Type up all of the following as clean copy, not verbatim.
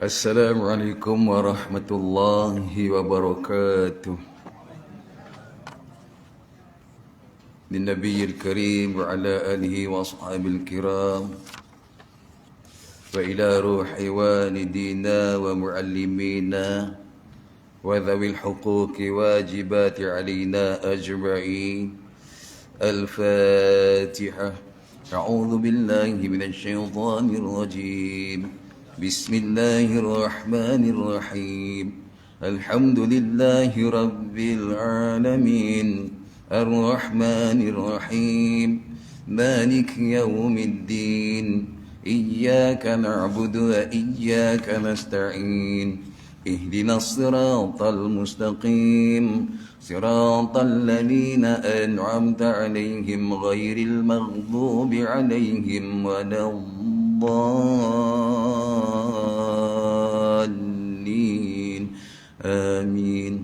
Assalamualaikum warahmatullahi wabarakatuh. Lin-Nabiyil Karim wa ala alihi wa ashabil kiram wa ila ruhi walidina wa muallimina wa dhawil huquqi wajibati alina ajma'in. Al-Fatihah. A'udzu billahi minasy syaithanir rajim. Bismillahirrahmanirrahim. Alhamdulillahi rabbil alamin. Ar-Rahmanir-Rahim. Maliki yaumiddin. Iyyaka na'budu wa iyyaka nasta'in. Ihdinas siratal mustaqim. Siratal ladzina an'amta 'alaihim ghairil maghdubi 'alaihim waladdallin. Amin.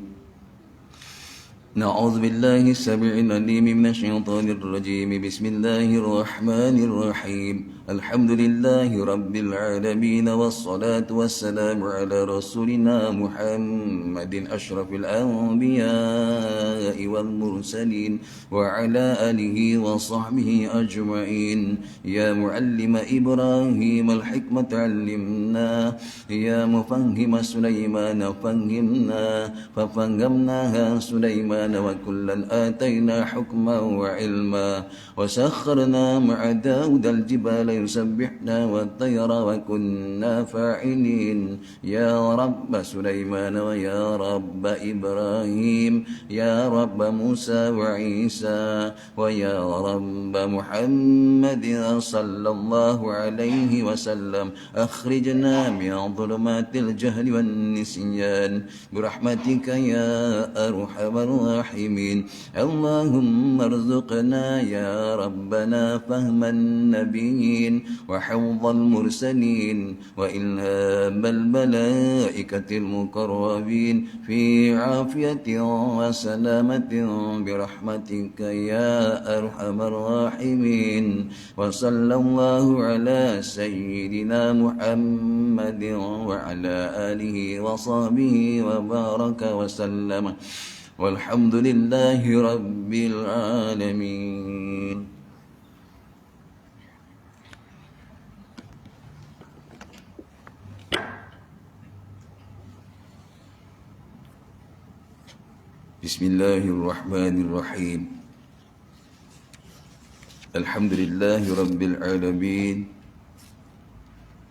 Na'udzu billahi as-sami'il 'alim minasy syaithanir rajim. Bismillahirrahmanirrahim. Alhamdulillahi rabbil alamin wassalatu wassalamu ala rasulina Muhammadin asyrafil anbiya'i wal mursalin wa ala alihi wa sahbihi ajma'in. Ya muallima Ibrahim al-hikmata 'allimna, ya mufahhima Sulaiman fahhimna, fafahhamnaha Sulaiman wa kullan atayna hukman wa ilma wa sakharna ma'a Daud al-jibala yusabbihna wa at-tayra wa kunna fa'ilin. Ya Rabb Sulaiman wa ya Rabb Ibrahim, ya Rabb Musa wa Isa wa ya Rabb Muhammad sallallahu alaihi wasallam. Akhrijna min dhulumatil jahli wan nisyan birahmatika ya arhamar rahimin. Allahumma arzuqna ya Rabbana fahman nabiyyin wa hawdhal mursalin wa ilhamal malaikatil muqarrabin fi afiyatin wa salamatin birahmatika ya arhamar rahimin. Wa sallallahu ala sayyidina Muhammadin wa ala alihi wa sahbihi wa baraka wa sallama. Walhamdulillahi rabbil alamin. Bismillahirrahmanirrahim. Alhamdulillahi rabbil alamin.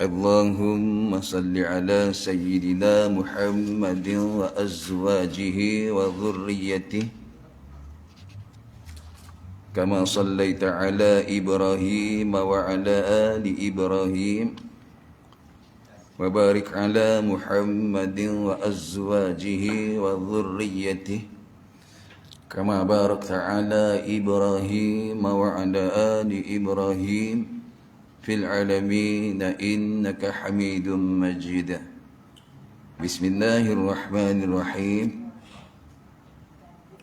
Allahumma salli ala sayyidina Muhammadin wa azwajihi wa dhurriyyatihi kama sallaita ala Ibrahim wa ala ali Ibrahim wa barik ala Muhammadin wa azwajihi wa dhurriyyatihi kama barakta ala Ibrahim wa ala ali Ibrahim fil alamin innaka Hamidum Majid. Bismillahirrahmanirrahim.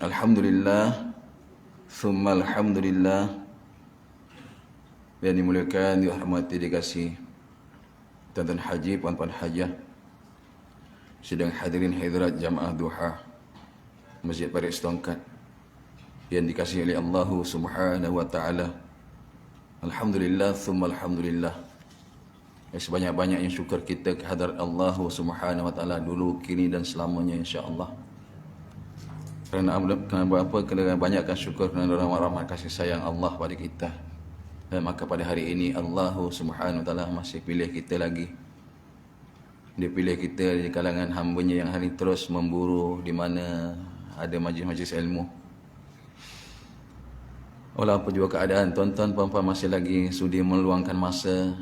Alhamdulillah, thumma alhamdulillah. Yang dimuliakan, dihormati, dikasihi tuan-tuan haji, puan-puan hajah, sedang hadirin hadirat jamaah duha Masjid Parit Setongkat yang dikasihi oleh Allah Subhanahu wa taala. Alhamdulillah, thumma alhamdulillah. Sebanyak-banyaknya syukur kita kehadrat Allah Subhanahu wa taala dulu, kini dan selamanya insya-Allah. Kerana apa? Kerana banyakkan syukur kerana rahmat kasih sayang Allah pada kita. Dan maka pada hari ini Allah Subhanahu wa taala masih pilih kita lagi. Dia pilih kita di kalangan hamba-Nya yang hari terus memburu di mana ada majlis-majlis ilmu. Walaupun juga keadaan, tuan-tuan puan-puan masih lagi sudi meluangkan masa,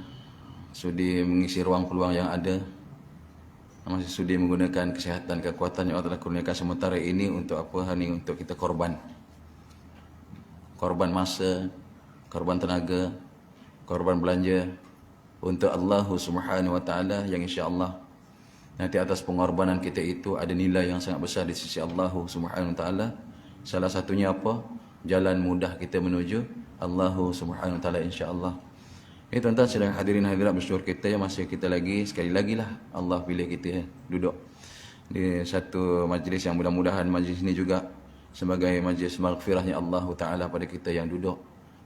sudi mengisi ruang peluang yang ada, masih sudi menggunakan kesihatan, kekuatan yang Allah telah kurniakan sementara ini untuk apa? Ini untuk kita korban. Korban masa, korban tenaga, korban belanja untuk Allah Subhanahu wa taala, yang insya-Allah nanti atas pengorbanan kita itu ada nilai yang sangat besar di sisi Allah Subhanahu wa taala. Salah satunya apa? Jalan mudah kita menuju Allah Subhanahu wa taala insya-Allah. Tuan-tuan sedang hadirin hadirat bersyukur kita ya, masih kita lagi sekali lagi lah Allah pilih kita ya, duduk di satu majlis yang mudah-mudahan majlis ini juga sebagai majlis maghfirahnya Allah Ta'ala pada kita yang duduk,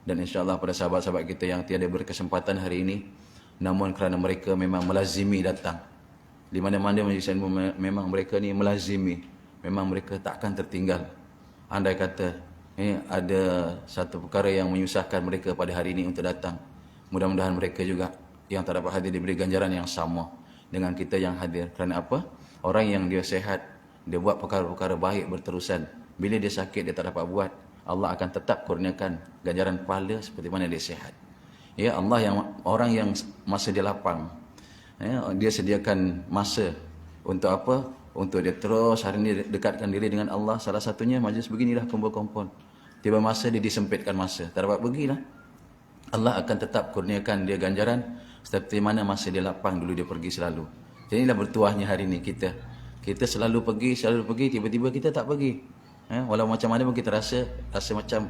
dan insyaAllah pada sahabat-sahabat kita yang tiada berkesempatan hari ini namun kerana mereka memang melazimi datang di mana-mana majlis ilmu, memang mereka ni melazimi, memang mereka takkan tertinggal. Andai kata ada satu perkara yang menyusahkan mereka pada hari ini untuk datang, mudah-mudahan mereka juga yang tak dapat hadir diberi ganjaran yang sama dengan kita yang hadir. Kerana apa? Orang yang dia sehat, dia buat perkara-perkara baik berterusan. Bila dia sakit, dia tak dapat buat, Allah akan tetap kurniakan ganjaran pahala seperti mana dia sehat. Ya, Allah yang orang yang masa dia lapang, dia sediakan masa untuk apa? Untuk dia terus hari ini dekatkan diri dengan Allah. Salah satunya majlis beginilah, kumpul-kumpul. Tiba masa dia disempitkan masa, tak dapat pergilah, Allah akan tetap kurniakan dia ganjaran seperti mana masa dia lapang dulu dia pergi selalu. Jadi inilah bertuahnya hari ini kita. Kita selalu pergi, tiba-tiba kita tak pergi. Walau macam mana pun kita rasa macam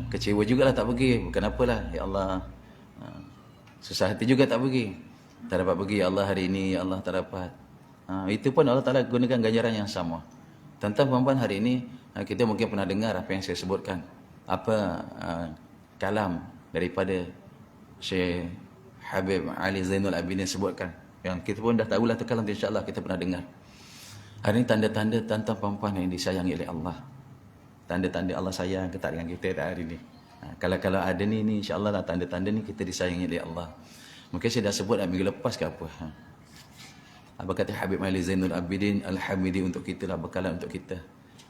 kecewa jugalah tak pergi. Bukan apalah, ya Allah, susah hati juga tak pergi. Tak dapat pergi, ya Allah hari ini, ya Allah tak dapat. Itu pun Allah Ta'ala gunakan ganjaran yang sama. Tuan-tuan puan-puan, hari ini kita mungkin pernah dengar apa yang saya sebutkan. Apa kalam daripada Syekh Habib Ali Zainul Abidin sebutkan, yang kita pun dah tahulah terkalang, insyaAllah kita pernah dengar. Hari ini tanda-tanda tuan-tuan puan-puan yang disayangi oleh Allah. Tanda-tanda Allah sayang ke tak dengan kita tak hari ini. Kalau ada ni insyaAllah lah tanda-tanda ni kita disayangi oleh Allah. Mungkin saya dah sebut minggu lepas ke apa. Apa kata Habib Ali Zainul Abidin Al-Hamidi untuk kita lah, bekalan untuk kita.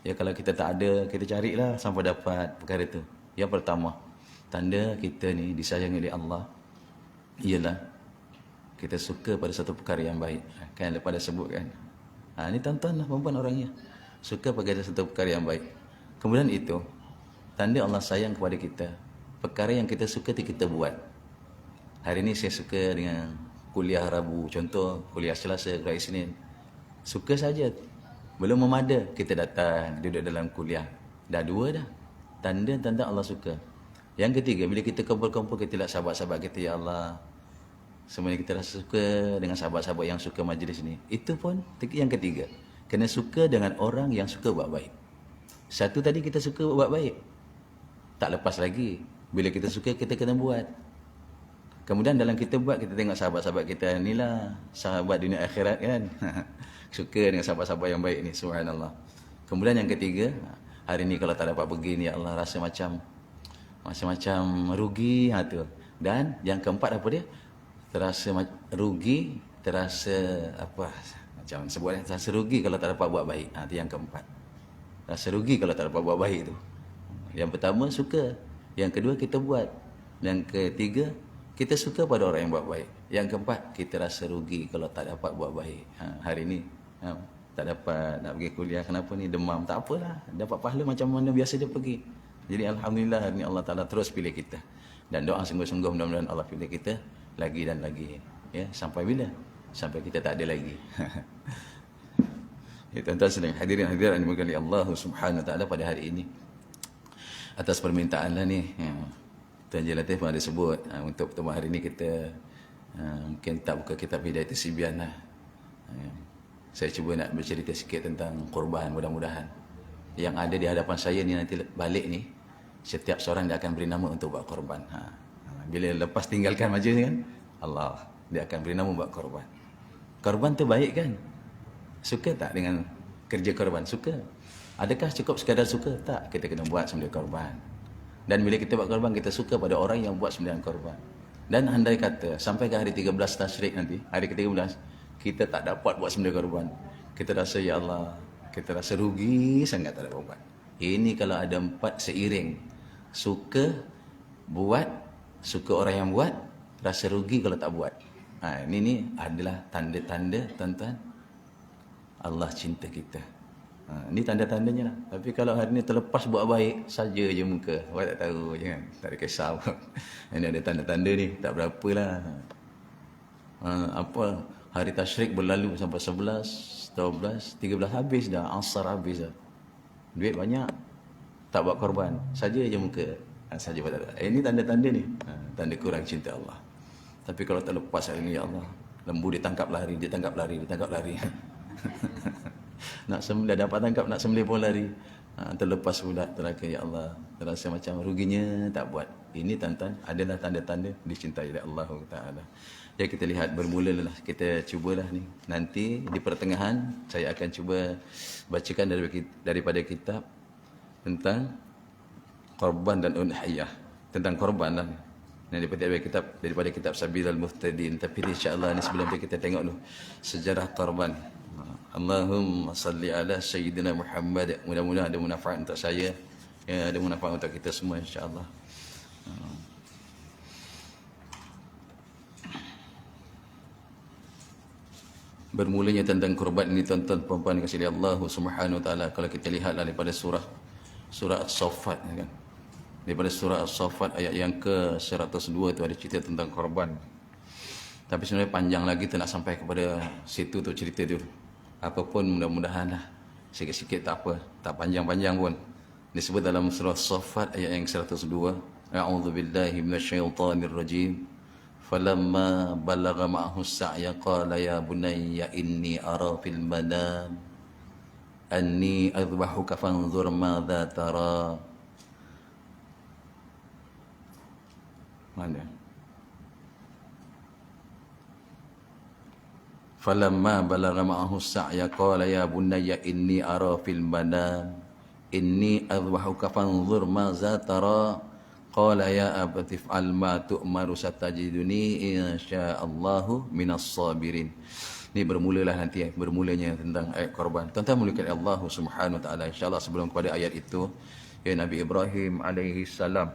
Ya, kalau kita tak ada, kita carilah sampai dapat perkara itu. Yang pertama, tanda kita ni disayangi oleh Allah ialah kita suka pada satu perkara yang baik. Kan lepas dah sebut kan. Ni tuan-tuan lah perempuan orangnya, suka pada satu perkara yang baik. Kemudian itu tanda Allah sayang kepada kita, perkara yang kita suka kita buat. Hari ini saya suka dengan kuliah Rabu, contoh kuliah Selasa, kuliah Isnin, suka saja, belum memada kita datang duduk dalam kuliah. Dah dua dah, tanda Allah suka. Yang ketiga, bila kita kumpul-kumpul, kita lihat sahabat-sahabat kita, ya Allah, semuanya kita rasa suka dengan sahabat-sahabat yang suka majlis ni. Itu pun yang ketiga, kena suka dengan orang yang suka buat baik. Satu tadi kita suka buat baik, tak lepas lagi. Bila kita suka, kita kena buat. Kemudian dalam kita buat, kita tengok sahabat-sahabat kita ni lah sahabat dunia akhirat kan. Suka dengan sahabat-sahabat yang baik ni, subhanallah. Kemudian yang ketiga, hari ni kalau tak dapat pergi ni, ya Allah, rasa macam rugi tu. Dan yang keempat apa dia? Terasa rugi, terasa apa? Macam sebutnya, terasa rugi kalau tak dapat buat baik. Itu yang keempat. Rasa rugi kalau tak dapat buat baik tu. Yang pertama suka, yang kedua kita buat, yang ketiga kita suka pada orang yang buat baik. Yang keempat, kita rasa rugi kalau tak dapat buat baik. Hari ni tak dapat nak pergi kuliah, kenapa ni, demam, tak apalah, dapat pahala macam mana biasa dia pergi. Jadi alhamdulillah hari ni Allah Ta'ala terus pilih kita. Dan doa sungguh-sungguh mudah-mudahan Allah pilih kita lagi dan lagi. Ya, sampai bila? Sampai kita tak ada lagi. Ya, tuan-tuan sedang hadirin hadirat yang dimuliakan oleh Allah Subhanahu Wa Ta'ala pada hari ini. Atas permintaan lah ni, Tuan Encik Latif pun ada sebut, untuk pertemuan hari ini kita mungkin tak buka kitab Hidayah Sibyan lah. Saya cuba nak bercerita sikit tentang korban. Mudah-mudahan yang ada di hadapan saya ni nanti balik ni, setiap seorang dia akan beri nama untuk buat korban. Bila lepas tinggalkan majlis ni kan, Allah, dia akan beri nama buat korban. Korban tu baik kan? Suka tak dengan kerja korban? Suka. Adakah cukup sekadar suka? Tak, kita kena buat sembelih korban. Dan bila kita buat korban, kita suka pada orang yang buat sembelihan korban. Dan andai kata sampai ke hari 13 Tashrik nanti, hari ke-13, kita tak dapat buat sembelih korban, kita rasa, ya Allah, kita rasa rugi sangat tak dapat buat. Ini kalau ada 4 seiring, suka buat, suka orang yang buat, rasa rugi kalau tak buat. Ini adalah tanda-tanda tuan-tuan Allah cinta kita. Ini tanda-tandanya lah. Tapi kalau hari ni terlepas buat baik saja je muka, awak tak tahu je kan, tak ada kisah apa. Ini ada tanda-tanda ni, tak berapalah. Apa, hari Tashrik berlalu sampai 11, 12, 13 habis dah, asar habis dah. Duit banyak, tak buat korban, saja je muka. Saja pada. Ini tanda-tanda ni, tanda kurang cinta Allah. Tapi kalau terlepas hari ini, ya Allah, lembu ditangkap lari, ditangkap lari, ditangkap lari. Nak sembelih, dapat tangkap, nak sembelih pun lari. Terlepas pula, teraka, ya Allah. Terasa macam ruginya tak buat. Ini tuan-tuan adalah tanda-tanda dicintai oleh Allah Ta'ala. Jadi kita lihat, bermulalah, kita cubalah ni. Nanti di pertengahan saya akan cuba bacakan daripada kitab tentang korban dan udhiyah. Tentang korban lah. Daripada kitab Sabilal Muhtadin. Tapi insya-Allah ni sebelum tu kita tengok dulu sejarah korban. Allahumma salli ala Sayyidina Muhammad. Mudah-mudahan ada manfaat untuk saya, ya, ada manfaat untuk kita semua, insya-Allah. Bermulanya tentang korban ini, tuan-tuan puan-puan kasih Allah Subhanahu wa taala. Kalau kita lihat daripada surah As-Saffat, kan, daripada surah As-Saffat ayat yang ke-102 tu ada cerita tentang korban. Tapi sebenarnya panjang lagi tu nak sampai kepada situ tu cerita tu. Apapun mudah-mudahan lah, sikit-sikit tak apa, tak panjang-panjang pun. Disebut dalam surah As-Saffat ayat yang ke-102, a'udzubillahi minasyaitonirrajim. Falamma balagha ma'ahu as-sa'ya qala ya bunayya inni ara fil manam anni adhbahuka fanzur madza tara. Mana? Falamma balagha ma'ahu as-sa'ya qala ya bunayya inni ara fil manam inni adhbahuka fanzur madza tara. Qala ya abati fa'al ma tu'maru satajiduni insyaallahu minas sabirin. Ini bermulalah nanti, bermulanya tentang ayat korban. Tuan-tuan muliakan Allah Subhanahu wa taala. Insya-Allah sebelum kepada ayat itu, ya, Nabi Ibrahim alaihi salam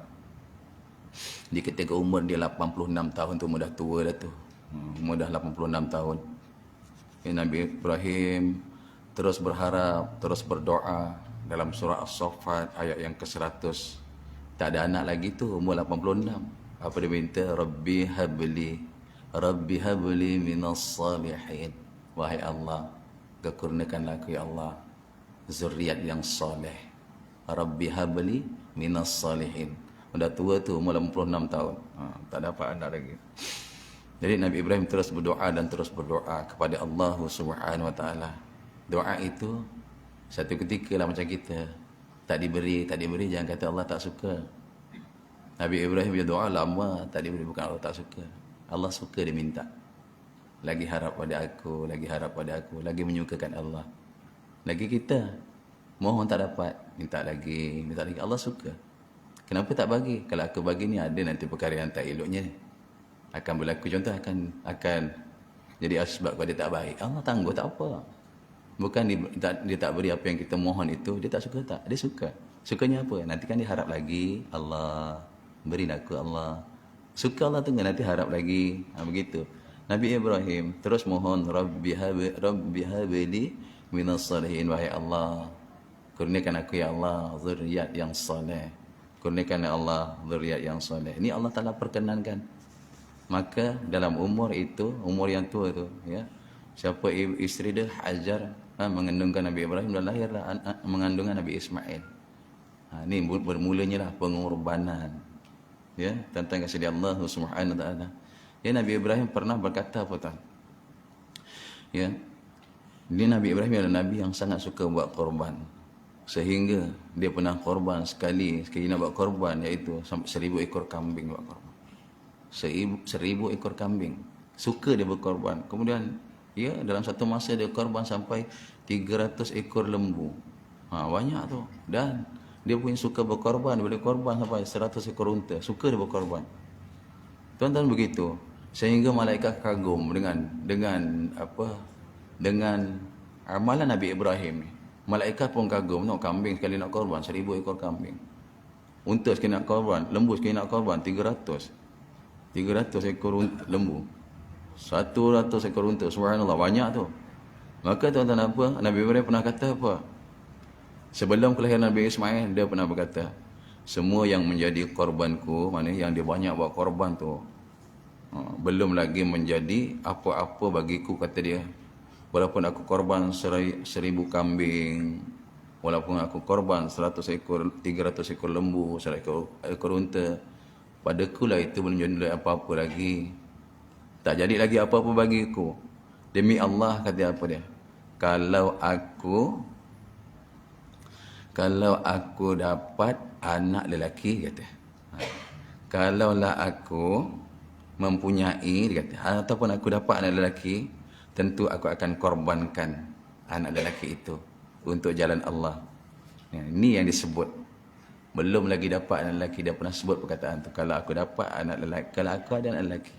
di ketika umur dia 86 tahun tu, mudah tua dah tu. Umur dah 86 tahun. Ya, Nabi Ibrahim terus berharap, terus berdoa dalam surah As-Saffat ayat yang ke-100. Tak ada anak lagi tu, umur 86. Apa dia minta? Rabbi habli minas salihin. Wahai Allah, kurniakanlah aku, ya Allah, zuriat yang soleh. Rabbi habli minas salihin. Sudah tua tu, umur 86 tahun. Tak dapat anak lagi. Jadi Nabi Ibrahim terus berdoa dan terus berdoa kepada Allah Subhanahu wa taala. Doa itu satu ketika lah macam kita, tak diberi, jangan kata Allah tak suka. Nabi Ibrahim punya doa lama tak diberi, bukan Allah tak suka. Allah suka, dia minta. Lagi harap pada aku, lagi harap pada aku, lagi menyukakan Allah. Lagi kita mohon tak dapat, minta lagi. Allah suka. Kenapa tak bagi? Kalau aku bagi ni ada nanti perkara yang tak eloknya akan berlaku. Contoh akan jadi asbab kalau dia tak baik. Allah tangguh, tak apa. Bukan dia tak beri apa yang kita mohon itu, dia tak suka tak? Dia suka. Sukanya apa? Nanti kan dia harap lagi, Allah berilah aku, Allah. Suka Allah tengah, nanti harap lagi. Begitu. Nabi Ibrahim terus mohon, Rabbi habli minas salihin. Wahai Allah, kurniakan aku, ya Allah, zuriat yang soleh. Kurniakan, ya Allah, zuriat yang soleh. Ini Allah Ta'ala perkenankan. Maka dalam umur itu, umur yang tua itu, ya, siapa isteri dia, Hajar, mengandungkan Nabi Ibrahim, dan lahirlah mengandungkan Nabi Ismail. Ini bermulanya lah pengorbanan, ya, tentang kasih Allah Subhanahu wa taala. Ya, Nabi Ibrahim pernah berkata apa tuan? Ya, ini Nabi Ibrahim adalah Nabi yang sangat suka buat korban, sehingga dia pernah korban sekali nak buat korban, iaitu 1000 ekor kambing buat korban. 1000 ekor kambing. Suka dia berkorban. Kemudian, ya, dalam satu masa dia korban sampai 300 ekor lembu. Banyak tu. Dan dia pun suka berkorban, boleh korban sampai 100 ekor unta. Suka dia berkorban. Tuan-tuan, begitu. Sehingga malaikat kagum dengan amalan Nabi Ibrahim ni. Malaikat pun kagum, tengok kambing sekali nak korban 1000 ekor kambing. Unta sekali nak korban, lembu sekali nak korban 300 ekor lembu. 100 ekor unta. Subhanallah, banyak tu. Maka tuan-tuan, apa Nabi Ibrahim pernah kata apa? Sebelum kelahiran Nabi Ismail, dia pernah berkata, semua yang menjadi korbanku, maknanya yang dia banyak buat korban tu, belum lagi menjadi apa-apa bagiku, kata dia. Walaupun aku korban 1000 kambing, walaupun aku korban 100 ekor, 300 ekor lembu, 100 ekor unta, padaku lah itu belum jadi apa-apa lagi. Tak jadi lagi apa-apa bagiku. Demi Allah, kata apa dia? Kalau aku dapat anak lelaki, kata. Kalaulah aku mempunyai, dia kata, ataupun aku dapat anak lelaki, tentu aku akan korbankan anak lelaki itu untuk jalan Allah. Ini yang disebut. Belum lagi dapat anak lelaki, dia pernah sebut perkataan tu. Kalau aku dapat anak lelaki, kalau aku ada anak lelaki,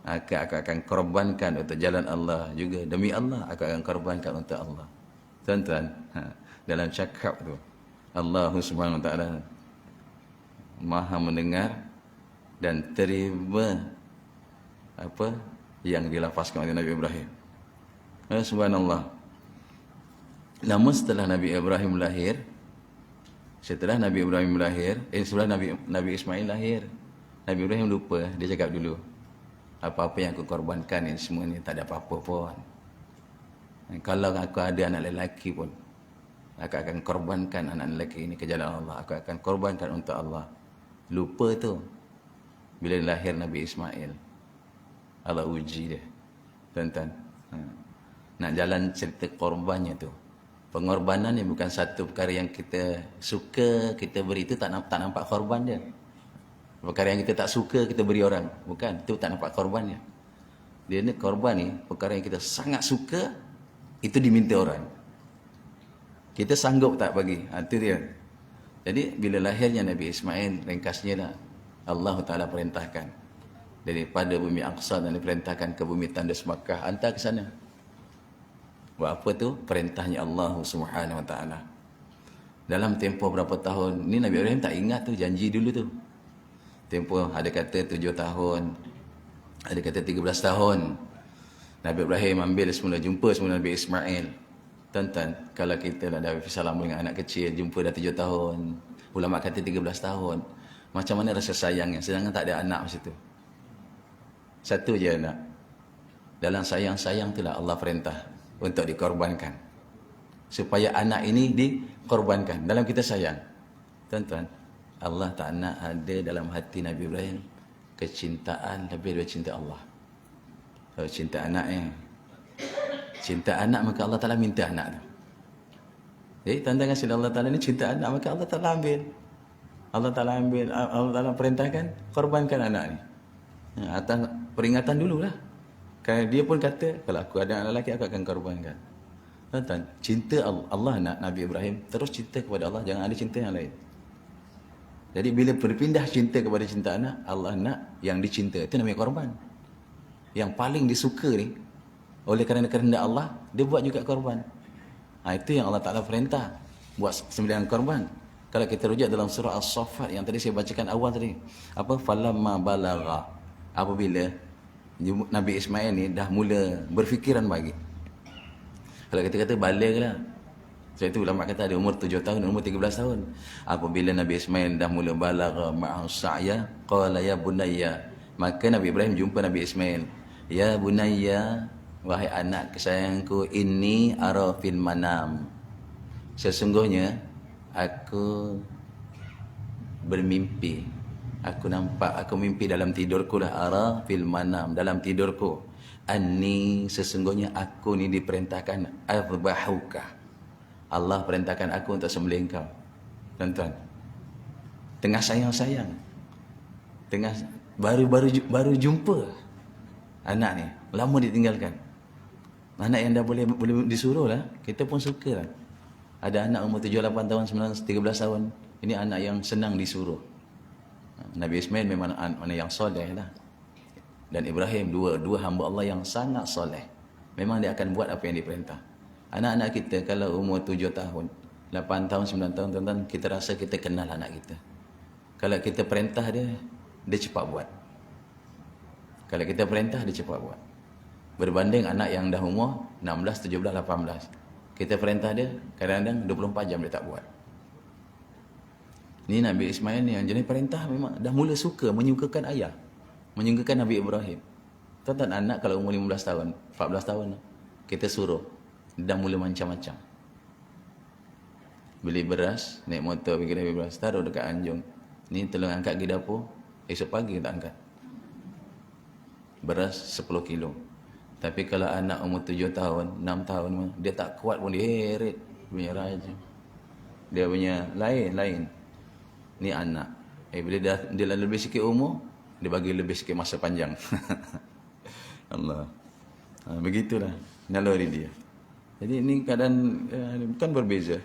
aku akan korbankan untuk jalan Allah juga. Demi Allah, aku akan korbankan untuk Allah. Tuan-tuan, dalam cakap tu, Allah Subhanahu Wa Taala Maha mendengar dan terima apa yang dilafazkan oleh Nabi Ibrahim. Subhanallah. Namun setelah Nabi Ibrahim lahir, setelah Nabi Ismail lahir, Nabi Ibrahim lupa. Dia cakap dulu, apa-apa yang aku korbankan ini semua ni tak ada apa-apa pun. Kalau aku ada anak lelaki pun, aku akan korbankan anak lelaki ini ke jalan Allah. Aku akan korbankan untuk Allah. Lupa tu. Bila lahir Nabi Ismail, Allah uji dia. Tuan-tuan, nak jalan cerita korbannya tu. Pengorbanan ni bukan satu perkara yang kita suka kita beri, itu tak nampak korban dia. Perkara yang kita tak suka kita beri orang, bukan, itu tak nampak korbannya. Dia ni korban ni perkara yang kita sangat suka, itu diminta orang. Kita sanggup tak bagi, itu dia. Jadi bila lahirnya Nabi Ismail, ringkasnya lah, Allah Ta'ala perintahkan daripada bumi Aqsa dan diperintahkan ke bumi Tandus Makkah, hantar ke sana. Buat apa tu? Perintahnya Allah Subhanahu Wa Ta'ala. Dalam tempoh berapa tahun ni, Nabi Ibrahim tak ingat tu, janji dulu tu. Tempoh ada kata 7 tahun, ada kata 13 tahun. Nabi Ibrahim jumpa semula Nabi Ismail. Tuan-tuan, kalau kita dah salam dengan anak kecil, jumpa dah 7 tahun, ulama kata 13 tahun, macam mana rasa sayangnya, sedangkan tak ada anak masa tu. Satu je anak. Dalam sayang-sayang itulah Allah perintah untuk dikorbankan, supaya anak ini dikorbankan. Dalam kita sayang, tuan-tuan, Allah tak nak ada dalam hati Nabi Ibrahim kecintaan lebih daripada cinta Allah. Kalau cinta anaknya, cinta anak, maka Allah Ta'ala minta anak tu. Jadi tanda kasih Allah Ta'ala ni cinta anak, maka Allah Ta'ala ambil. Allah Ta'ala perintahkan korbankan anak ni. Atas peringatan dululah. Kerana dia pun kata, kalau aku ada anak lelaki, aku akan korbankan. Tuan-tuan, cinta Allah nak Nabi Ibrahim, terus cinta kepada Allah, jangan ada cinta yang lain. Jadi bila berpindah cinta kepada cinta anak, Allah nak yang dicinta, itu namanya korban. Yang paling disuka ni, oleh kerana kehendak Allah, dia buat juga korban. Itu yang Allah Ta'ala perintah, buat sembilan korban. Kalau kita rujuk dalam surah As-Saffat yang tadi saya bacakan awal tadi, apa? Falamma balagha, apabila Nabi Ismail ni dah mula berfikiran bagi. Kalau kita kata baligh lah, sebab itu ulama kata ada umur 7 tahun, umur 13 tahun. Apabila Nabi Ismail dah mula balagha ma'ahu sa'ya, qala ya bunayya, maka Nabi Ibrahim jumpa Nabi Ismail. Ya bunayya, wahai anak kesayanganku, inni ara fil manam, sesungguhnya aku bermimpi, aku nampak, aku mimpi dalam tidurku lah. Ara fil manam, dalam tidurku. Anni, sesungguhnya aku ni diperintahkan azbahuka, Allah perintahkan aku untuk sembelih kau. Tuan-tuan, tengah sayang-sayang, tengah baru jumpa anak ni, lama ditinggalkan. Anak yang dah boleh disuruh lah, kita pun suka lah. Ada anak umur 7, 8 tahun, 9, 13 tahun, ini anak yang senang disuruh. Nabi Ismail memang anak yang soleh lah. Dan Ibrahim, dua hamba Allah yang sangat soleh. Memang dia akan buat apa yang diperintah. Anak-anak kita kalau umur 7 tahun, 8 tahun, 9 tahun, tuan-tuan, kita rasa kita kenal anak kita. Kalau kita perintah dia cepat buat. Kalau kita perintah, dia cepat buat. Berbanding anak yang dah umur 16, 17, 18. Kita perintah dia, kadang-kadang 24 jam dia tak buat. Ni Nabi Ismail ni yang jenis perintah memang dah mula menyukakan ayah, menyukakan Nabi Ibrahim. Tuan-tuan, anak kalau umur 15 tahun, 14 tahun, kita suruh, dah mula macam-macam. Beli beras, naik motor pergi beli beras, taruh dekat anjung. Ni tolong angkat pergi dapur, esok pagi tak angkat. beras 10 kilo. Tapi kalau anak umur 7 tahun, 6 tahun, dia tak kuat pun dia heret punya raja. Dia punya lain. Ni anak. Bila dia lebih sikit umur, dia bagi lebih sikit masa panjang. Allah. Begitulah naluri dia. Jadi ini keadaan bukan berbeza.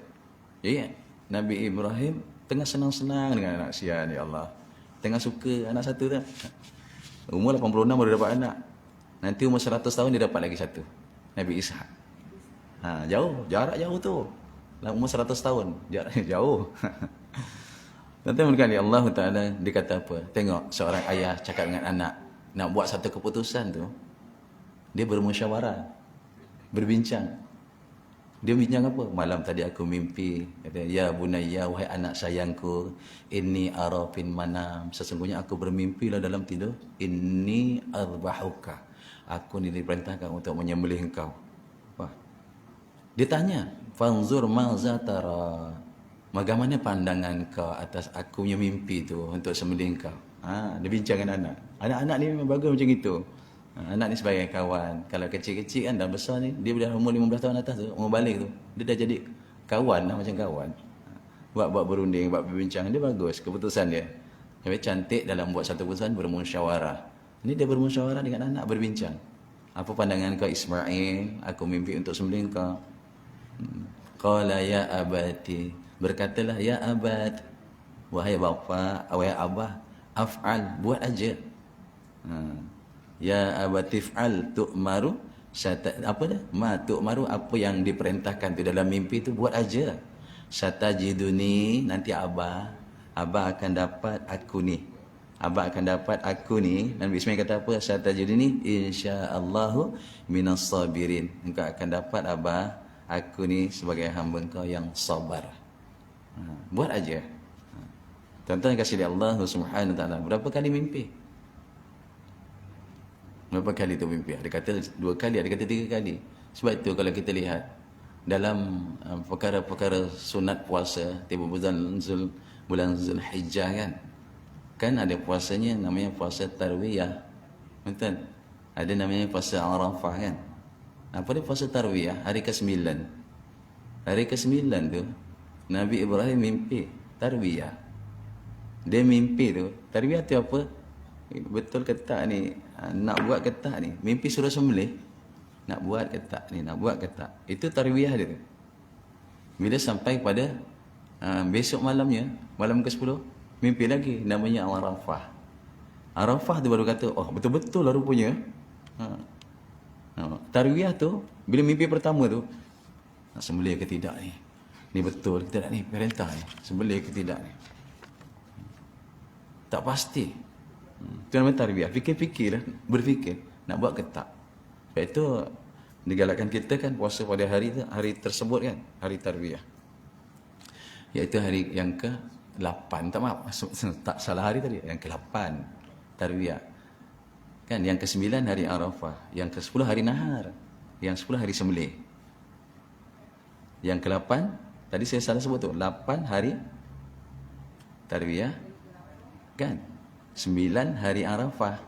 Ya, Nabi Ibrahim tengah senang-senang dengan anak sia ni Allah. Tengah suka anak satu dah. Umur 86 baru dapat anak. Nanti umur 100 tahun dia dapat lagi satu. Nabi Ishak. Jarak jauh tu. Umur 100 tahun, jarak jauh. Tuan-tuan berkali Allah Ta'ala dia kata apa? Tengok seorang ayah cakap dengan anak nak buat satu keputusan tu, dia bermusyawarah, berbincang. Dia bincang apa? Malam tadi aku mimpi, kata, ya bunayya, wahai anak sayangku, inni ara fil manam, sesungguhnya aku bermimpi lah dalam tidur, inni adbahuka, aku ni diperintahkan untuk menyembelih engkau. Wah. Dia tanya, fanzur maza tara, bagaimana pandangan kau atas aku punya mimpi tu untuk sembelih engkau? Dia bincang dengan anak. Anak-anak ni memang bagus macam itu. Anak ni sebagai kawan. Kalau kecil-kecil kan dah besar ni, dia dah umur 15 tahun atas tu, umur balik tu, dia dah jadi kawan lah, macam kawan. Buat berunding, buat berbincang, dia bagus keputusan dia. Tapi cantik dalam buat satu keputusan, bermusyawarah. Ini dia bermusyawarah dengan anak, berbincang. Apa pandangan kau Ismail? Aku mimpi untuk sembelih kau. Qala ya abati, berkatalah ya abad, wahai bapa, wahai abah, af'al, buat aja. Ya abatif'al tu'maru, apa dah? Ma tu'maru, apa yang diperintahkan tu dalam mimpi tu buat aja. Satajiduni, nanti abah akan dapat aku ni. Abah akan dapat aku ni. Nabi Ismail kata apa? Satajiduni insya-Allahu minas sabirin. Engkau akan dapat abah aku ni sebagai hamba engkau yang sabar. Buat aja. Tuan-tuan kasih dia Allah Subhanahu wa taala. Berapa kali mimpi? Berapa kali tu mimpi? Ada kata 2 kali, ada kata 3 kali. Sebab itu kalau kita lihat dalam perkara-perkara sunat puasa tiba bulan Zulhijjah kan ada puasanya namanya puasa tarwiyah. Betul? Ada namanya puasa Arafah kan? Apa dia puasa tarwiyah? Hari ke-9. Hari ke-9 tu Nabi Ibrahim mimpi tarwiyah. Dia mimpi tu, tarwiyah tu apa? Betul ke tak ni? Nak buat ke tak ni? Mimpi suruh sembelih. Nak buat ke tak ni? Nak buat ke tak? Itu tarwiyah dia tu. Bila sampai pada besok malamnya, malam ke-10, mimpi lagi namanya Arafah. Arafah tu baru kata, oh betul-betul lah rupanya. Tarwiyah tu, bila mimpi pertama tu, nak sembelih ke tidak ni? Ni betul ke tidak ni? Perintah ni. Sembelih ke tidak ni? Tak pasti. Itu namanya tarbiyah. Fikir-fikir lah. Berfikir. Nak buat ke tak? Sebab itu digalakkan kita kan puasa pada hari tersebut kan. Hari tarbiyah. Iaitu hari yang ke-8. Tak salah hari tadi. Yang ke-8 tarbiyah. Kan yang ke-9 hari Arafah. Yang ke-10 hari Nahar. Yang 10 hari Sembelih. Yang ke-8 tadi saya salah sebut tu. 8 hari tarbiyah. Kan? 9 hari Arafah,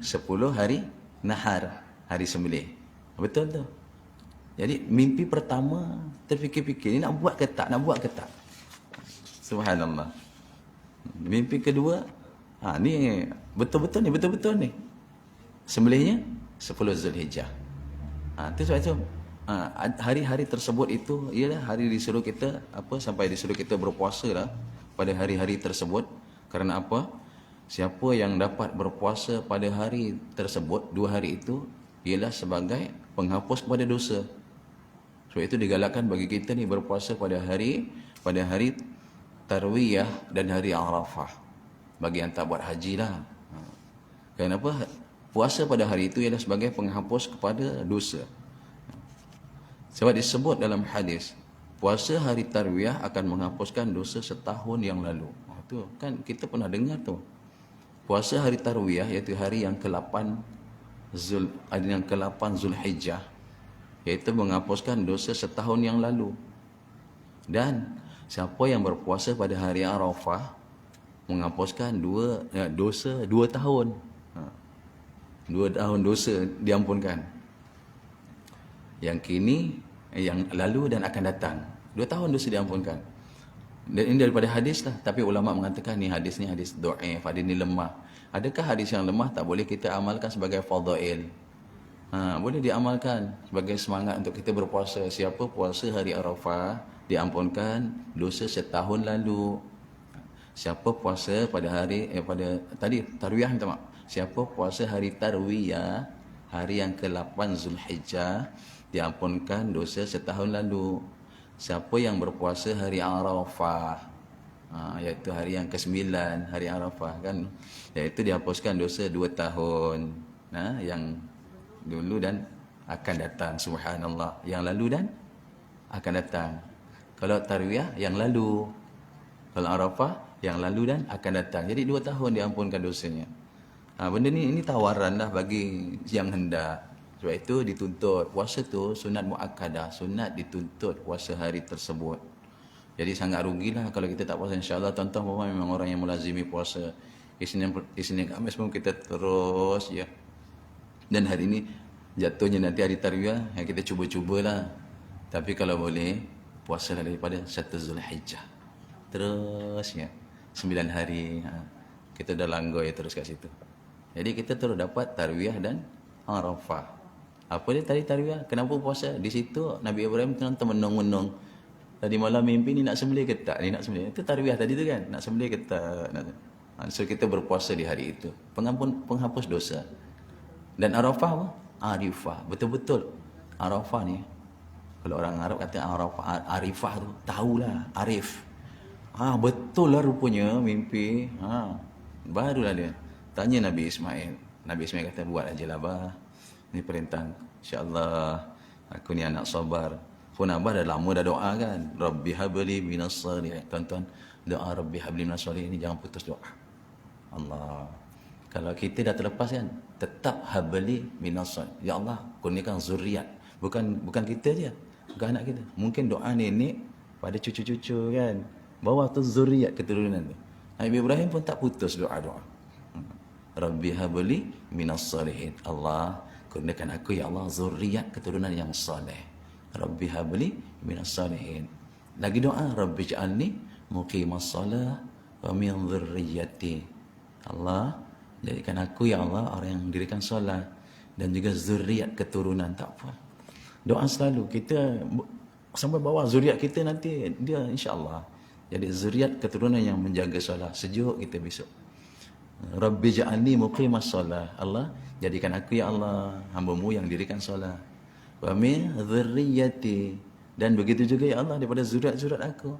10 hari Nahar, hari Sembelih. Betul tu. Jadi mimpi pertama terfikir-fikir, ni nak buat ke tak? Nak buat ke tak? Subhanallah. Mimpi kedua, ni betul-betul ni. Sembelihnya 10 Zulhijjah. Itu sebab itu hari-hari tersebut itu ialah hari disuruh kita sampai disuruh kita berpuasa lah pada hari-hari tersebut. Kerana apa? Siapa yang dapat berpuasa pada hari tersebut, 2 hari itu, ialah sebagai penghapus kepada dosa. Sebab itu digalakkan bagi kita ni berpuasa pada hari Tarwiyah dan hari Arafah. Bagi yang tak buat haji lah. Kenapa? Puasa pada hari itu ialah sebagai penghapus kepada dosa. Sebab disebut dalam hadis, puasa hari Tarwiyah akan menghapuskan dosa setahun yang lalu. Itu kan kita pernah dengar tu. Puasa hari Tarwiyah iaitu hari yang ke-8 Zulhijjah, iaitu menghapuskan dosa setahun yang lalu. Dan siapa yang berpuasa pada hari Arafah menghapuskan dosa 2 tahun. 2 tahun dosa diampunkan. Yang kini, yang lalu dan akan datang. 2 tahun dosa diampunkan. Dan ini daripada hadis lah. Tapi ulama mengatakan ni hadis dhaif, hadis ni lemah. Adakah hadis yang lemah tak boleh kita amalkan sebagai fadail? Boleh diamalkan sebagai semangat untuk kita berpuasa. Siapa puasa hari Arafah, diampunkan dosa setahun lalu. Siapa puasa pada hari tadi tarwiyah, minta maaf. Siapa puasa hari tarwiyah, hari yang ke-8 Zulhijjah, diampunkan dosa setahun lalu. Siapa yang berpuasa hari Arafah, iaitu hari yang ke-9, hari Arafah kan, iaitu dihapuskan dosa 2 tahun. Yang dulu dan akan datang, subhanallah, yang lalu dan akan datang. Kalau tarwiyah, yang lalu. Kalau Arafah, yang lalu dan akan datang. Jadi 2 tahun diampunkan dosanya. Benda ni tawaran lah bagi yang hendak. Sebab itu dituntut. Puasa tu sunat muakkadah, sunat dituntut puasa hari tersebut. Jadi sangat rugilah kalau kita tak puasa. InsyaAllah tuan-tuan memang orang yang melazimi puasa. Isnin Khamis pun kita terus ya. Dan hari ini jatuhnya nanti hari tarwiyah, yang kita cuba-cubalah. Tapi kalau boleh, puasalah daripada 1 Zulhijjah. Terus ya, 9 hari. Kita dah langgoi terus kat situ. Jadi kita terus dapat tarwiyah dan Arafah. Apa dia tadi tarwiyah? Kenapa puasa? Di situ Nabi Ibrahim tengah termenung-menung. Tadi malam mimpi ni nak sembelih ke tak? Ni nak sembelih. Itu tarwiyah tadi tu kan? Nak sembelih ke tak? So kita berpuasa di hari itu. Penghapus dosa. Dan Arafah apa? Arifah. Betul-betul. Arafah ni, kalau orang Arab kata Arafah, Arifah tu, tahulah, Arif. Betul lah rupanya mimpi. Barulah dia tanya Nabi Ismail. Nabi Ismail kata, buat aja lah bah. Ini perintah. InsyaAllah aku ni anak sabar. Pun abah dah lama dah doa kan. Rabbi habli minas salihin. Tuan-tuan, doa Rabbi habli minas salihin ni jangan putus doa. Allah. Kalau kita dah terlepas kan, tetap habli minas salihin. Ya Allah, kurniakan zuriat. Bukan kita je. Bukan anak kita. Mungkin doa nenek pada cucu-cucu kan. Bawa tu zuriat keturunan tu. Nabi Ibrahim pun tak putus doa-doa. Rabbi habli minas salihin. Allah, kurniakan aku ya Allah zuriat keturunan yang soleh. Rabbi habli minas salihin. Lagi doa, Rabbi ja'alni muqimas salah wa min dhurriyyati. Allah, jadikan aku ya Allah orang yang mendirikan solat dan juga zuriat keturunan. Tak apa. Doa selalu kita sampai bawah zuriat kita nanti dia insya-Allah jadi zuriat keturunan yang menjaga solat. Sejuk kita besok. Rabbi ja'alni muqimas salah. Allah, jadikan aku ya Allah hamba-Mu yang dirikan solat. Wa min dzurriyyati, dan begitu juga ya Allah daripada zuriat-zuriat aku.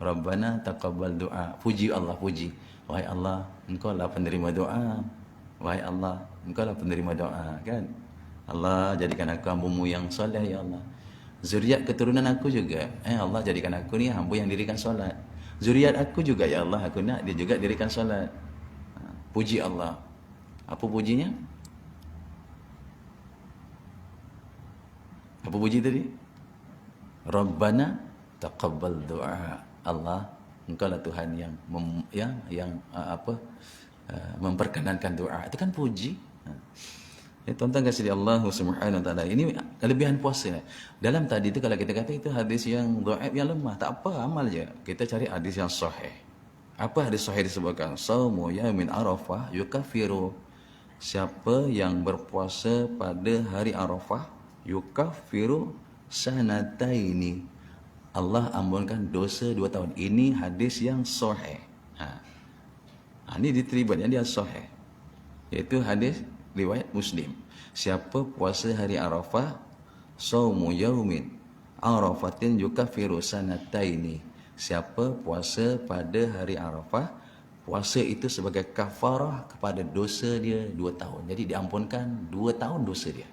Rabbana taqabbal doa. Puji Allah, puji. Wahai Allah, Engkau lah penerima doa. Wahai Allah, Engkau lah penerima doa kan. Allah, jadikan aku hamba-Mu yang soleh ya Allah. Zuriat keturunan aku juga. Allah, jadikan aku ni hamba yang dirikan solat. Zuriat aku juga ya Allah, aku nak dia juga dirikan solat. Puji Allah. Apa pujinya? Apa puji tadi? Rabbana taqabbal doa. Allah, Engkau lah Tuhan yang memperkenankan doa. Itu kan puji. Tuan-tuan kasih Allah Subhanahu wa taala. Ini kelebihan puasa. Dalam tadi tu kalau kita kata itu hadis yang dhaif, yang lemah, tak apa, amal je. Kita cari hadis yang sahih. Apa hadis sahih disebutkan? Saumu yaumin Arafah yukaffiru. Siapa yang berpuasa pada hari Arafah, yukaffiru sanataini. Allah ampunkan dosa 2 tahun. Ini hadis yang sahih. Ini diterima yang dia sahih. Iaitu hadis riwayat Muslim. Siapa puasa hari Arafah, saumu yaumin Arafatin yukaffiru sanataini. Siapa puasa pada hari Arafah, puasa itu sebagai kafarah kepada dosa dia 2 tahun. Jadi diampunkan 2 tahun dosa dia.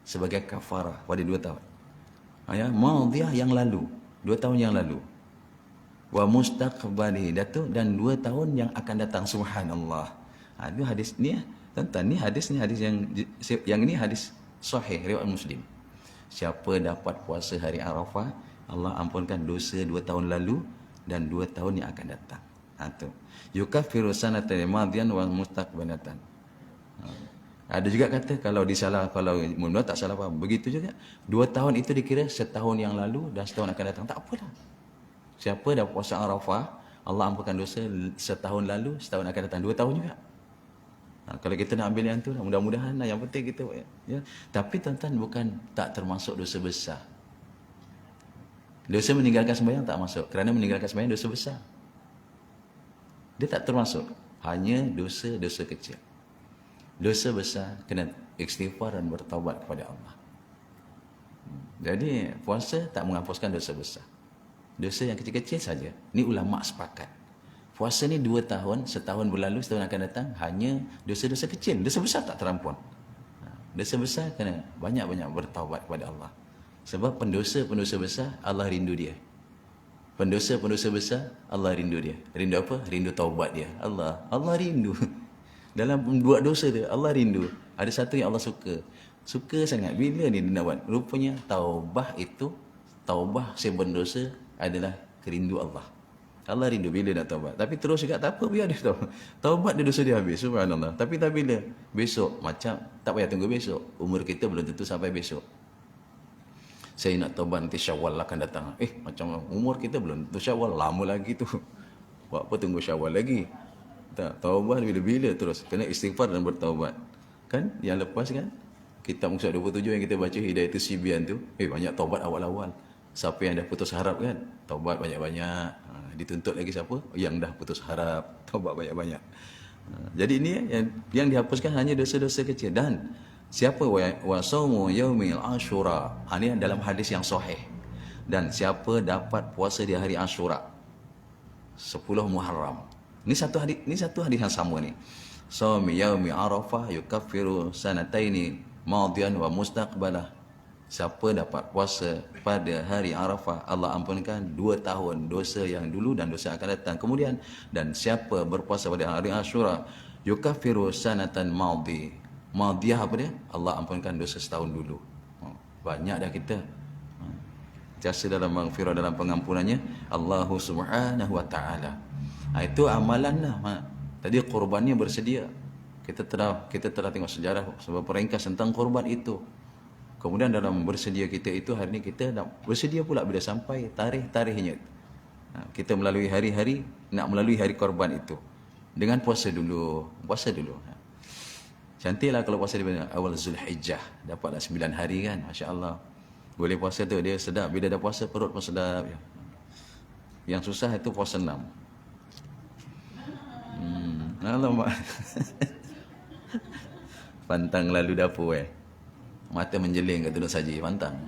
Sebagai kafarah pada 2 tahun. Madhiyah yang lalu, 2 tahun yang lalu. Wa mustaqbali, dan 2 tahun yang akan datang. Subhanallah. Itu hadis ni Tentang ni hadis yang ini hadis sahih riwayat Muslim. Siapa dapat puasa hari Arafah, Allah ampunkan dosa 2 tahun lalu dan 2 tahun yang akan datang. Yukaffiru sanatan madiyan wa mustaqbalatan. Ada juga kata kalau disalah, kalau mula tak salah faham. Begitu juga. 2 tahun itu dikira setahun yang lalu dan setahun akan datang. Tak apalah. Siapa dah puasa Arafah, Allah ampunkan dosa setahun lalu, setahun akan datang. 2 tahun juga. Kalau kita nak ambil yang tu lah, mudah-mudahan lah. Yang penting kita ya. Tapi tuan-tuan bukan tak termasuk dosa besar. Dosa meninggalkan sembahyang tak masuk. Kerana meninggalkan sembahyang dosa besar. Dia tak termasuk. Hanya dosa-dosa kecil. Dosa besar kena istighfar dan bertaubat kepada Allah. Jadi puasa tak menghapuskan dosa besar. Dosa yang kecil-kecil saja. Ni ulama sepakat. Puasa ni 2 tahun, setahun berlalu, setahun akan datang, hanya dosa-dosa kecil. Dosa besar tak terampun. Dosa besar kena banyak-banyak bertaubat kepada Allah. Sebab pendosa-pendosa besar, Allah rindu dia. Pendosa-pendosa besar, Allah rindu dia. Rindu apa? Rindu taubat dia. Allah rindu. Dalam buat dosa dia, Allah rindu. Ada satu yang Allah suka. Suka sangat. Bila ni dia nak buat? Rupanya taubah itu, taubah sebuah dosa adalah kerindu Allah. Allah rindu bila nak taubat. Tapi terus juga tak apa, biar dia tahu. Taubat dia dosa dia habis. Subhanallah. Tapi tak bila? Besok. Macam, tak payah tunggu besok. Umur kita belum tentu sampai besok. Saya nak taubat nanti Syawal akan datang. Macam umur kita belum tentu Syawal. Lama lagi tu. Buat apa tunggu Syawal lagi? Tak, taubat bila-bila terus. Kena istighfar dan bertaubat. Kan? Yang lepas kan? Kitab Musa 27 yang kita baca Hidayatul Sibyan tu. Banyak taubat awal-awal. Siapa yang dah putus harap kan? Taubat banyak-banyak. Dituntut lagi siapa? Yang dah putus harap. Taubat banyak-banyak. Jadi ini yang dihapuskan hanya dosa-dosa kecil. Dan siapa wasaumu yaumil Ashura. Ini dalam hadis yang sahih. Dan siapa dapat puasa di hari Ashura 10 Muharram. Ini satu hadis yang sama ni. Shaumi yaumi Arafah yukaffiru sanataini madiyan wa mustaqbalah. Siapa dapat puasa pada hari Arafah, Allah ampunkan 2 tahun dosa yang dulu dan dosa akan datang. Kemudian, dan siapa berpuasa pada hari Ashura, yukaffiru sanatan madiyah apa dia? Allah ampunkan dosa setahun dulu. Banyak dah kita. Jasa dalam maghfirah, dalam pengampunannya Allahu subhanahu wa ta'ala. Itu amalan lah. Tadi korbannya bersedia. Kita telah tengok sejarah sebab peringkas tentang korban itu. Kemudian dalam bersedia kita itu, hari ini kita nak bersedia pula bila sampai tarikh-tarikhnya. Kita melalui hari-hari, nak melalui hari korban itu. Dengan puasa dulu. Cantiklah kalau puasa di awal Zulhijjah. Dapatlah 9 hari kan. Masya Allah. Boleh puasa tu, dia sedap. Bila dah puasa, perut pun sedap. Yang susah itu puasa 6. Alamak. Pantang lalu dapur mata menjeling kat duduk saji, pantang.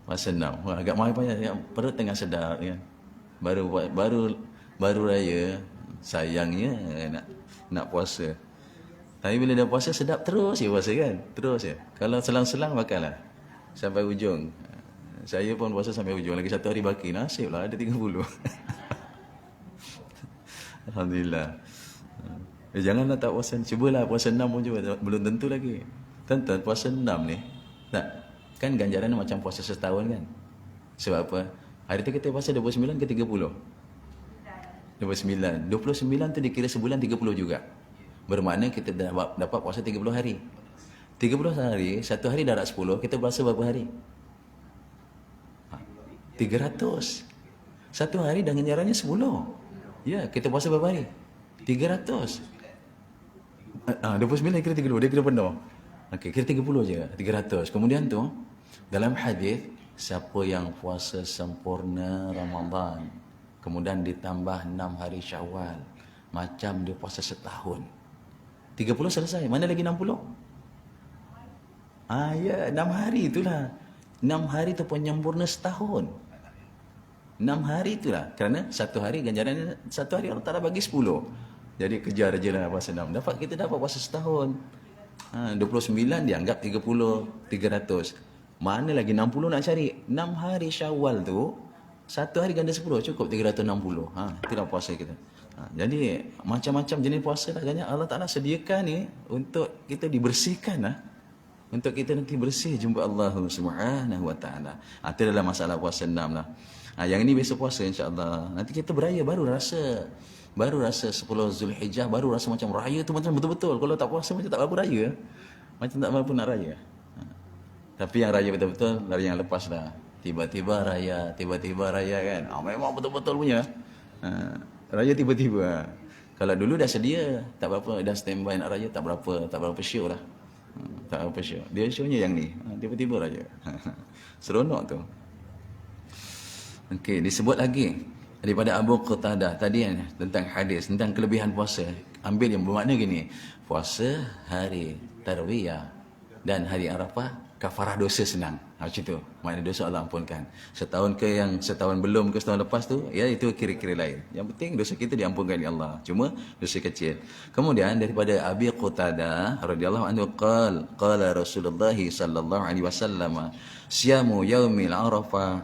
Puasa 6. Agak mahal payah. Perut tengah sedap ya. Baru raya, sayangnya nak puasa. Tapi bila dah puasa sedap terus ya puasa kan? Terus ya. Kalau selang-selang makanlah sampai ujung. Saya pun puasa sampai ujung. Lagi 1 hari baki. Nasiblah ada 30. Alhamdulillah. Janganlah tak puasa. Cubalah puasa 6 pun cuba. Belum tentu lagi. Tuan-tuan, puasa 6 ni tak, kan ganjaran macam puasa setahun kan? Sebab apa? Hari tu kita puasa 29 ke 30? 29. 29 tu dikira sebulan 30 juga. Bermakna kita dapat puasa 30 hari. 30 hari, 1 hari darat 10, kita puasa berapa hari? 300. 1 hari dan ganjarannya 10. Ya, kita puasa berapa hari? 300. 29 kira 30, dia kira penuh. Okey, kira 30 je, 300. Kemudian tu, dalam hadis, siapa yang puasa sempurna Ramadan, kemudian ditambah 6 hari Syawal, macam dia puasa setahun. 30 selesai, mana lagi 60? Ya, 6 hari itulah. 6 hari tu penyempurna setahun. 6 hari itulah. Kerana 1 hari ganjaran, 1 hari Allah Ta'ala bagi 10. Jadi kejar je lah puasa 6. Kita dapat puasa setahun. 29 dianggap 30, 300. Mana lagi 60 nak cari? 6 hari Syawal tu, 1 hari ganda 10, cukup 360. Itulah puasa kita. Jadi macam-macam jenis puasa lah. Allah Ta'ala sediakan ni untuk kita dibersihkan lah. Untuk kita nanti bersih jumpa Allah Subhanahu wa ta'ala. Itu dalam masalah puasa 6 lah. Yang ini besok puasa insya-Allah. Nanti kita beraya baru rasa 10 Zulhijjah, baru rasa macam raya tu macam betul-betul. Kalau tak puasa macam tak apa raya. Macam tak mampu nak raya. Tapi yang raya betul-betul dari yang lepas dah. Tiba-tiba raya kan. Memang betul-betul punya. Raya tiba-tiba. Kalau dulu dah sedia, tak berapa, dah standby nak raya, tak berapa show lah. Tak berapa show. Dia shownya yang ni. Tiba-tiba raya. Seronok tu. Okey, disebut lagi daripada Abu Qatadah tadi kan, tentang hadis, tentang kelebihan puasa. Ambil yang bermakna gini. Puasa hari Tarwiyah dan hari Arafah, kafarah dosa senang. Macam tu. Maknanya dosa Allah ampunkan. Setahun ke yang setahun belum ke setahun lepas tu, ya itu kira-kira lain. Yang penting dosa kita diampunkan oleh Allah. Cuma dosa kecil. Kemudian daripada Abi Qatadah radhiyallahu anhu qala Rasulullah sallallahu alaihi wasallam, "Siyamu yaumil Arafah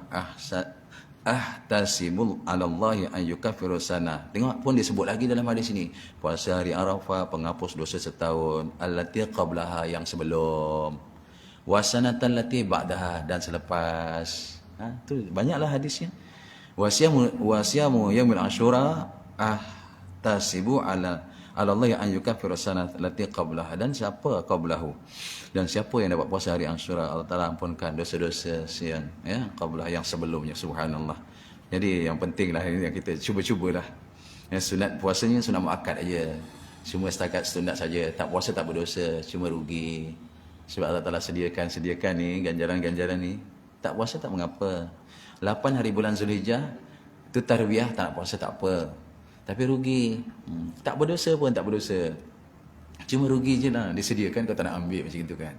ahtasibul 'ala Allah an yukaffiru sana." Tengok pun disebut lagi dalam hadis ini. Puasa hari Arafah penghapus dosa setahun, allati qablaha yang sebelum, wasanatan lati ba'daha dan selepas. Tu banyaklah hadisnya. Wasiyamu yaumil Asyura ahtasibu 'ala Allah an yukaffiru sana lati qablaha, dan siapa qablahu, dan siapa yang dapat puasa hari Asyura, Allah Taala ampunkan dosa-dosa yang qablah, yang sebelumnya. Subhanallah. Jadi yang pentinglah ini yang kita cuba-cubalah. Sunat puasanya sunat muakkad aja. Cuma setakat sunat saja, tak puasa tak berdosa, cuma rugi. Sebab Allah Ta'ala sediakan ni ganjaran-ganjaran ni. Tak puasa tak mengapa. 8 hari bulan Zulhijjah itu tarwiyah, tak nak puasa tak apa. Tapi rugi. Tak berdosa pun tak berdosa. Cuma rugi je lah. Disediakan kau tak nak ambil macam itu kan.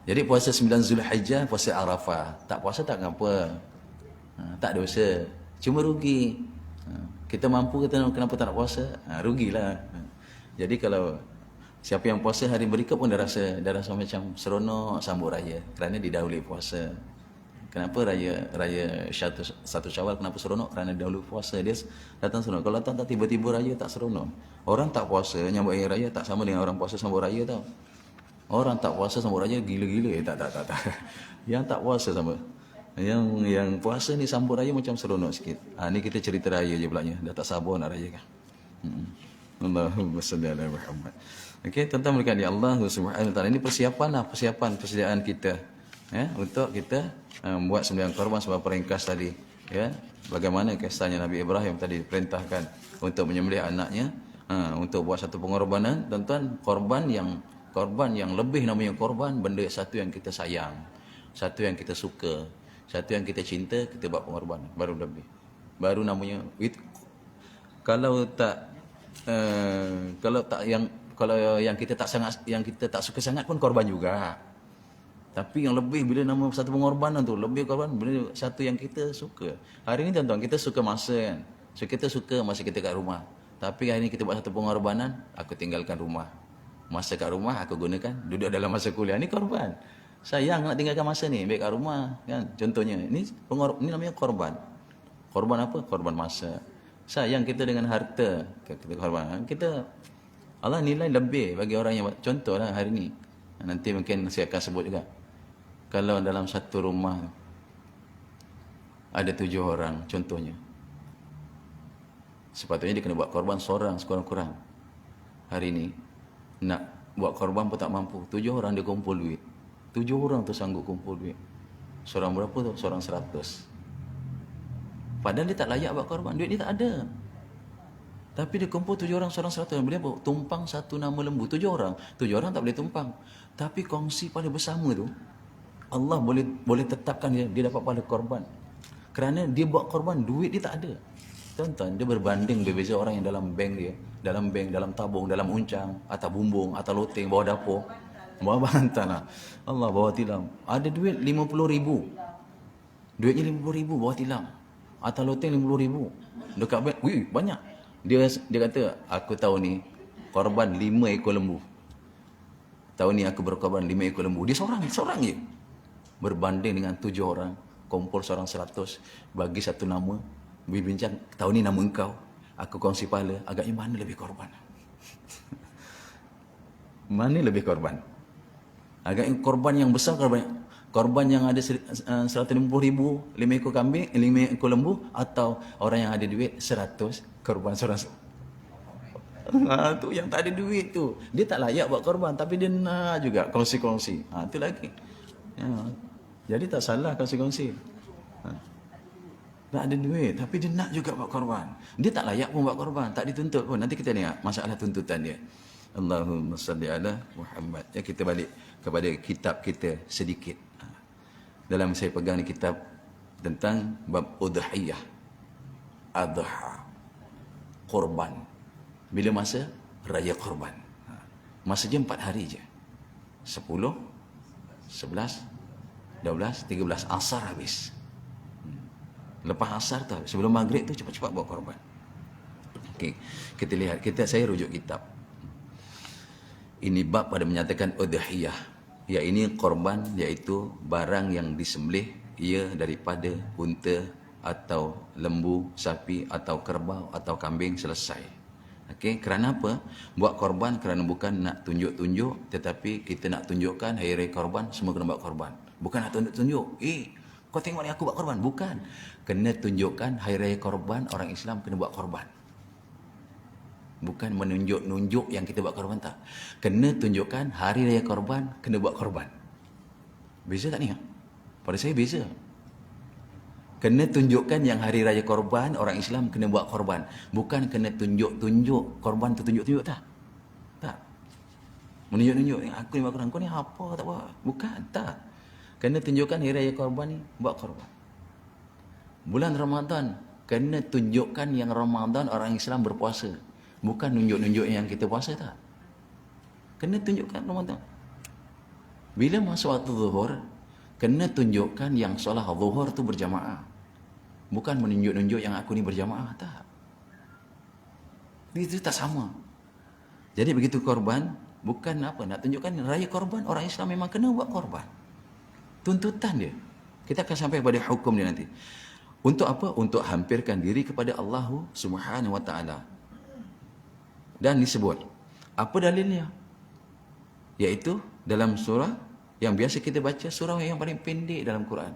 Jadi puasa 9 Zulhijjah, puasa Arafah. Tak puasa tak mengapa. Tak dosa. Cuma rugi. Kita mampu kata kenapa tak nak puasa? Rugilah. Jadi kalau siapa yang puasa hari berikut pun dah rasa macam seronok sambut raya kerana didahului puasa. Kenapa raya satu Syawal kenapa seronok? Kerana dahulu puasa dia datang seronok. Kalau tak tiba-tiba raya tak seronok. Orang tak puasa nyambut hari raya tak sama dengan orang puasa sambut raya tau. Orang tak puasa sambut raya gila-gila. Tak. Yang tak puasa sambut. Yang puasa ni sambut raya macam seronok sikit. Ni kita cerita raya je pulanya. Dah tak sabar nak raya kan. Allahumma salli ala Muhammad. Okey, tuan-tuan berkati Allah Subhanahu wa taala. Ini persediaan kita untuk kita buat sembelihan korban sebab peringkas tadi bagaimana kisahnya Nabi Ibrahim tadi perintahkan untuk menyembelih anaknya untuk buat satu pengorbanan. Tuan-tuan, korban yang lebih namanya korban, benda satu yang kita sayang, satu yang kita suka, satu yang kita cinta, kita buat pengorbanan baru lebih. Baru namanya kalau yang kita tak suka sangat pun korban juga. Tapi yang lebih bila nama satu pengorbanan tu, lebih korban bila satu yang kita suka. Hari ni tuan-tuan kita suka masa kan. So kita suka masa kita kat rumah. Tapi hari ni kita buat satu pengorbanan, aku tinggalkan rumah. Masa kat rumah aku gunakan duduk dalam masa kuliah. Ni korban. Sayang nak tinggalkan masa ni, baik kat rumah kan. Contohnya, ni namanya korban. Korban apa? Korban masa. Sayang kita dengan harta, kita korban. Allah nilai lebih bagi orang yang contohlah hari ni. Nanti mungkin saya akan sebut juga. Kalau dalam satu rumah ada 7 orang contohnya. Sepatutnya dia kena buat korban seorang sekurang-kurang. Hari ni nak buat korban pun tak mampu. 7 orang dia kumpul duit. 7 orang tu sanggup kumpul duit. Seorang berapa tu? Seorang 100. Padahal dia tak layak buat korban. Duit dia tak ada. Tapi dia kumpul 7 orang, seorang 100. Dia tumpang satu nama lembu. 7 orang. 7 orang tak boleh tumpang. Tapi kongsi pada bersama tu, Allah boleh tetapkan dia dapat pahala korban. Kerana dia buat korban, duit dia tak ada. Tuan-tuan, dia berbanding berbeza orang yang dalam bank dia. Dalam bank, dalam tabung, dalam uncang, atas bumbung, atas loteng, bawah dapur. Bawah bantal lah. Allah, bawah tilam. Ada duit 50,000. Duitnya 50,000 bawah tilam. Atas loteng 50,000. Dekat bank, wih, banyak. Dia kata, aku tahu ni korban 5 ekor lembu. Tahun ni aku berkorban 5 ekor lembu. Dia seorang je. Berbanding dengan 7 orang, kumpul seorang 100, bagi satu nama, berbincang, tahun ni nama engkau, aku kongsi pahala, agaknya mana lebih korban? Mana lebih korban? Agaknya korban yang besar, korban yang ada 150,000, 5 ekor kambing, 5 ekor lembu, atau orang yang ada duit 100, korban seorang. Tu yang tak ada duit tu. Dia tak layak buat korban tapi dia nak juga kongsi-kongsi. Tu lagi. Ya. Jadi tak salah kongsi-kongsi. Tak ada duit tapi dia nak juga buat korban. Dia tak layak pun buat korban, tak dituntut pun. Nanti kita lihat masalah tuntutan dia. Allahumma salli ala Muhammad. Ya, kita balik kepada kitab kita sedikit. Dalam saya pegang ni kitab tentang bab udhiyah. Adha. Korban. Bila masa raya korban. Masa je 4 hari je. 10, 11, 12, 13 asar habis. Lepas asar tu, sebelum maghrib tu cepat-cepat buat korban. Okey, kita lihat, saya rujuk kitab. Ini bab pada menyatakan udhiyah. Ya, ini korban iaitu barang yang disembelih ia daripada unta atau lembu, sapi atau kerbau atau kambing selesai. Okey, kerana apa? Buat korban kerana bukan nak tunjuk-tunjuk, tetapi kita nak tunjukkan hari raya korban semua kena buat korban. Bukan nak tunjuk-tunjuk. Kau tengok ni aku buat korban. Bukan. Kena tunjukkan hari raya korban orang Islam kena buat korban. Bukan menunjuk-nunjuk yang kita buat korban, tak. Kena tunjukkan hari raya korban kena buat korban. Beza tak ni? Pada saya beza. Kena tunjukkan yang hari raya korban orang Islam kena buat korban. Bukan kena tunjuk-tunjuk korban tu tunjuk-tunjuk, tak. Tak. Menunjuk-nunjuk aku ni buat korban. Kau ni apa tak buat? Bukan, tak. Kena tunjukkan hari raya korban ni buat korban. Bulan Ramadan kena tunjukkan yang Ramadan orang Islam berpuasa. Bukan nunjuk-nunjuk yang kita puasa, tak. Kena tunjukkan Ramadan. Bila masuk waktu zuhur, kena tunjukkan yang solat zuhur tu berjamaah. Bukan menunjuk-nunjuk yang aku ni berjamaah, tak. Itu tak sama. Jadi begitu korban, bukan apa, nak tunjukkan raya korban orang Islam memang kena buat korban. Tuntutan dia. Kita akan sampai pada hukum dia nanti. Untuk apa? Untuk hampirkan diri kepada Allah Subhanahu wa taala. Dan disebut apa dalilnya? Iaitu dalam surah yang biasa kita baca, surah yang paling pendek dalam Quran.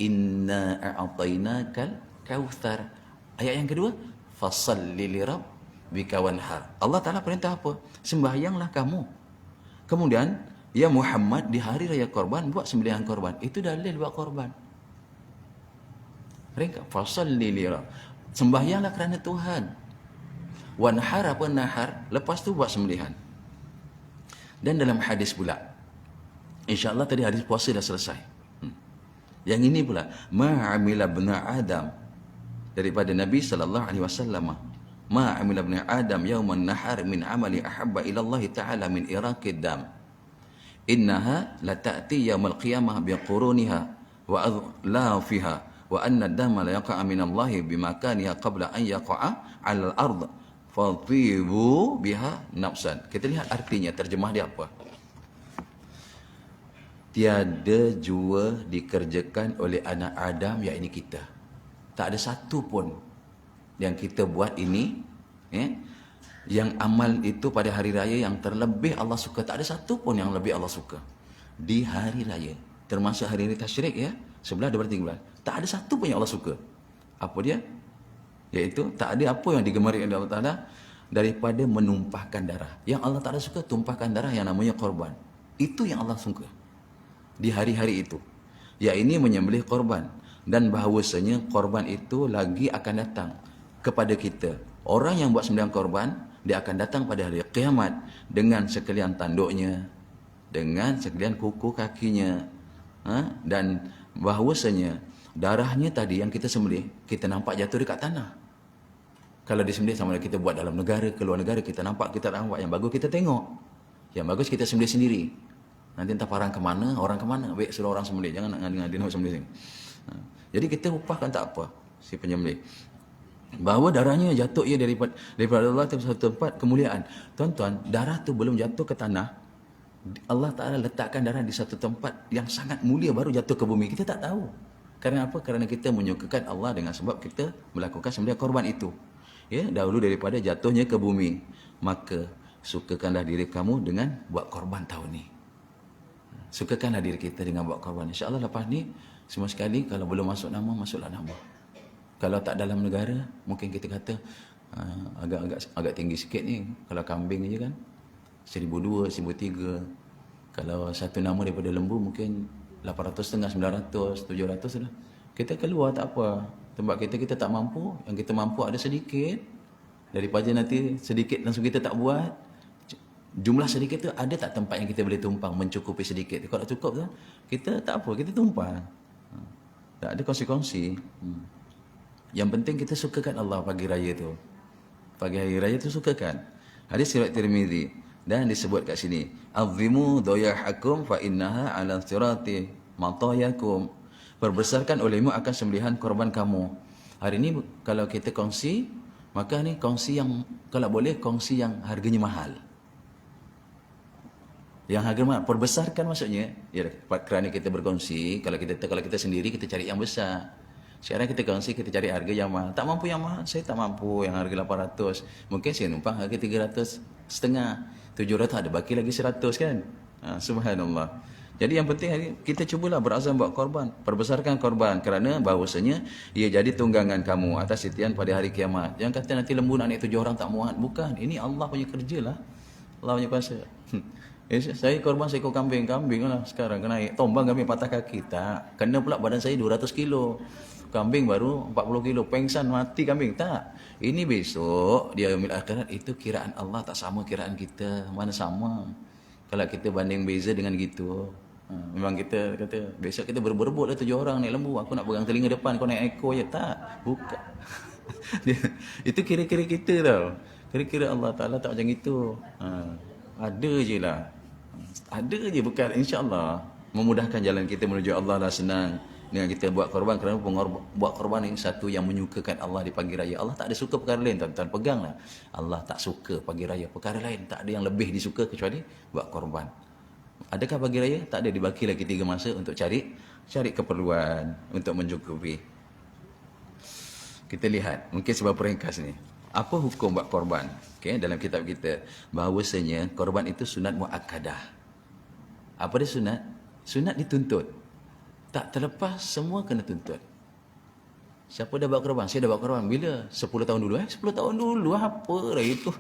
Inna a'tainakal kautsar. Ayat yang kedua, fasalli lirabbika wanhar. Allah Taala perintah apa? Sembahyanglah kamu. Kemudian ya Muhammad di hari raya korban buat sembelihan korban. Itu dalil buat korban. Ringkas, fasalli lirabbika. Sembahyanglah kerana Tuhan. Wanhar apa nahar? Lepas tu buat sembelihan. Dan dalam hadis pula, insya-Allah tadi hadis puasa dah selesai. Yang ini pula, ma'amila ibn Adam daripada Nabi sallallahu alaihi wasallam. Ma'amila ibn Adam yauman nahar min amali ahabba ila Allah taala min iraqid dam. Innaha la ta'ti yaumil qiyamah bi quruniha wa adlafiha wa anna ad-dama la yaqa'a min Allah bimakaniha qabla an yaqa'a 'ala al-ard fatibu biha nafsan. Kita lihat artinya, terjemah dia apa? Tiada jua dikerjakan oleh anak Adam, yakni kita. Tak ada satu pun yang kita buat ini, yang amal itu pada hari raya yang terlebih Allah suka. Tak ada satu pun yang lebih Allah suka di hari raya, termasuk hari ini tasyrik, ya, 11, 12, 13. Tak ada satu pun yang Allah suka. Apa dia? Iaitu tak ada apa yang digemari oleh Allah Ta'ala daripada menumpahkan darah. Yang Allah Ta'ala suka tumpahkan darah yang namanya korban. Itu yang Allah suka di hari-hari itu. Ya, ini menyembelih korban. Dan bahawasanya korban itu lagi akan datang kepada kita. Orang yang buat sembelihan korban, dia akan datang pada hari kiamat dengan sekalian tanduknya, dengan sekalian kuku kakinya, dan bahawasanya darahnya tadi yang kita sembelih, kita nampak jatuh dekat tanah. Kalau disembelih sama ada kita buat dalam negara, keluar negara, kita nampak. Yang bagus kita tengok. Yang bagus kita sembelih sendiri. Nanti entah parang ke mana, orang ke mana. Baik, suruh orang sembelih. Jangan nak ngadi-ngadi nak sembelih. Jadi kita upahkan tak apa, si penyembelih. Bahawa darahnya jatuh ia daripada Allah ke satu tempat kemuliaan. Tuan-tuan, darah tu belum jatuh ke tanah. Allah Ta'ala letakkan darah di satu tempat yang sangat mulia baru jatuh ke bumi. Kita tak tahu. Kerana apa? Kerana kita menyukakan Allah dengan sebab kita melakukan sembelihan korban itu. Ya, dahulu daripada jatuhnya ke bumi. Maka sukakanlah diri kamu dengan buat korban tahun ni. Sukakanlah diri kita dengan buat korban. InsyaAllah lepas ni, semua sekali kalau belum masuk nama, masuklah nama. Kalau tak dalam negara, mungkin kita kata agak tinggi sikit ni. Kalau kambing je kan 1,200, 1,300. Kalau satu nama daripada lembu mungkin 800 setengah, 900, 700 lah. Kita keluar tak apa. Tempat kita tak mampu. Yang kita mampu ada sedikit. Daripada nanti sedikit langsung kita tak buat. Jumlah sedikit tu ada tak tempat yang kita boleh tumpang mencukupi sedikit. Kalau tak cukup tu, kita tak apa, kita tumpang. Tak ada kongsi-kongsi. Yang penting kita sukakan Allah pagi raya tu. Pagi hari raya tu sukakan. Hadis riwayat Tirmizi dan disebut kat sini, "Azimu dhayahakum fa innaha 'ala sirati matayakum." Perbesarkan olehmu akan sembelihan korban kamu. Hari ni kalau kita kongsi, maka ni kongsi yang kalau boleh kongsi yang harganya mahal. Yang harga mahal, perbesarkan maksudnya, ya kerana kita berkongsi, kalau kita sendiri kita cari yang besar. Sekarang kita kongsi, kita cari harga yang mahal. Tak mampu yang mahal, saya tak mampu yang harga 800. Mungkin saya numpang harga 300 setengah. 700 ada baki lagi 100 kan. Subhanallah. Jadi yang penting kita cubalah berazam buat korban. Perbesarkan korban kerana bahawasanya ia jadi tunggangan kamu atas sitian pada hari kiamat. Yang kata nanti lembu nak naik 7 orang tak muat. Bukan. Ini Allah punya kerja lah. Allah punya kuasa. Saya korban seekor kambing lah sekarang kena naik. Tombang kambing patah kaki. Tak. Kena pula badan saya 200 kilo. Kambing baru 40 kilo. Pengsan mati kambing. Tak. Ini besok dia yaumil akhirat. Itu kiraan Allah tak sama kiraan kita. Mana sama. Kalau kita banding beza dengan gitu. Memang kita kata besok kita berebut lah 7 orang naik lembu. Aku nak pegang telinga depan, kau naik ekor je. Tak. Bukan. Itu kira-kira kita tau. Kira-kira Allah Ta'ala tak macam itu. Ada je lah. Ada je bekal, insyaAllah memudahkan jalan kita menuju Allah lah senang. Dengan kita buat korban, kerana buat korban ini satu yang menyukakan Allah di pagi raya. Allah tak ada suka perkara lain, tuan-tuan peganglah. Allah tak suka pagi raya perkara lain, tak ada yang lebih disuka kecuali buat korban. Adakah pagi raya? Tak ada, dibagi lagi 3 masa untuk cari keperluan, untuk mencukupi. Kita lihat, mungkin sebab peringkas ni. Apa hukum buat korban? Okay, dalam kitab kita, bahawasanya korban itu sunat muakkadah. Apa dia sunat? Sunat dituntut. Tak terlepas, semua kena tuntut. Siapa dah buat korban? Saya dah buat korban. Bila? 10 tahun dulu. 10 tahun dulu, apa lah itu?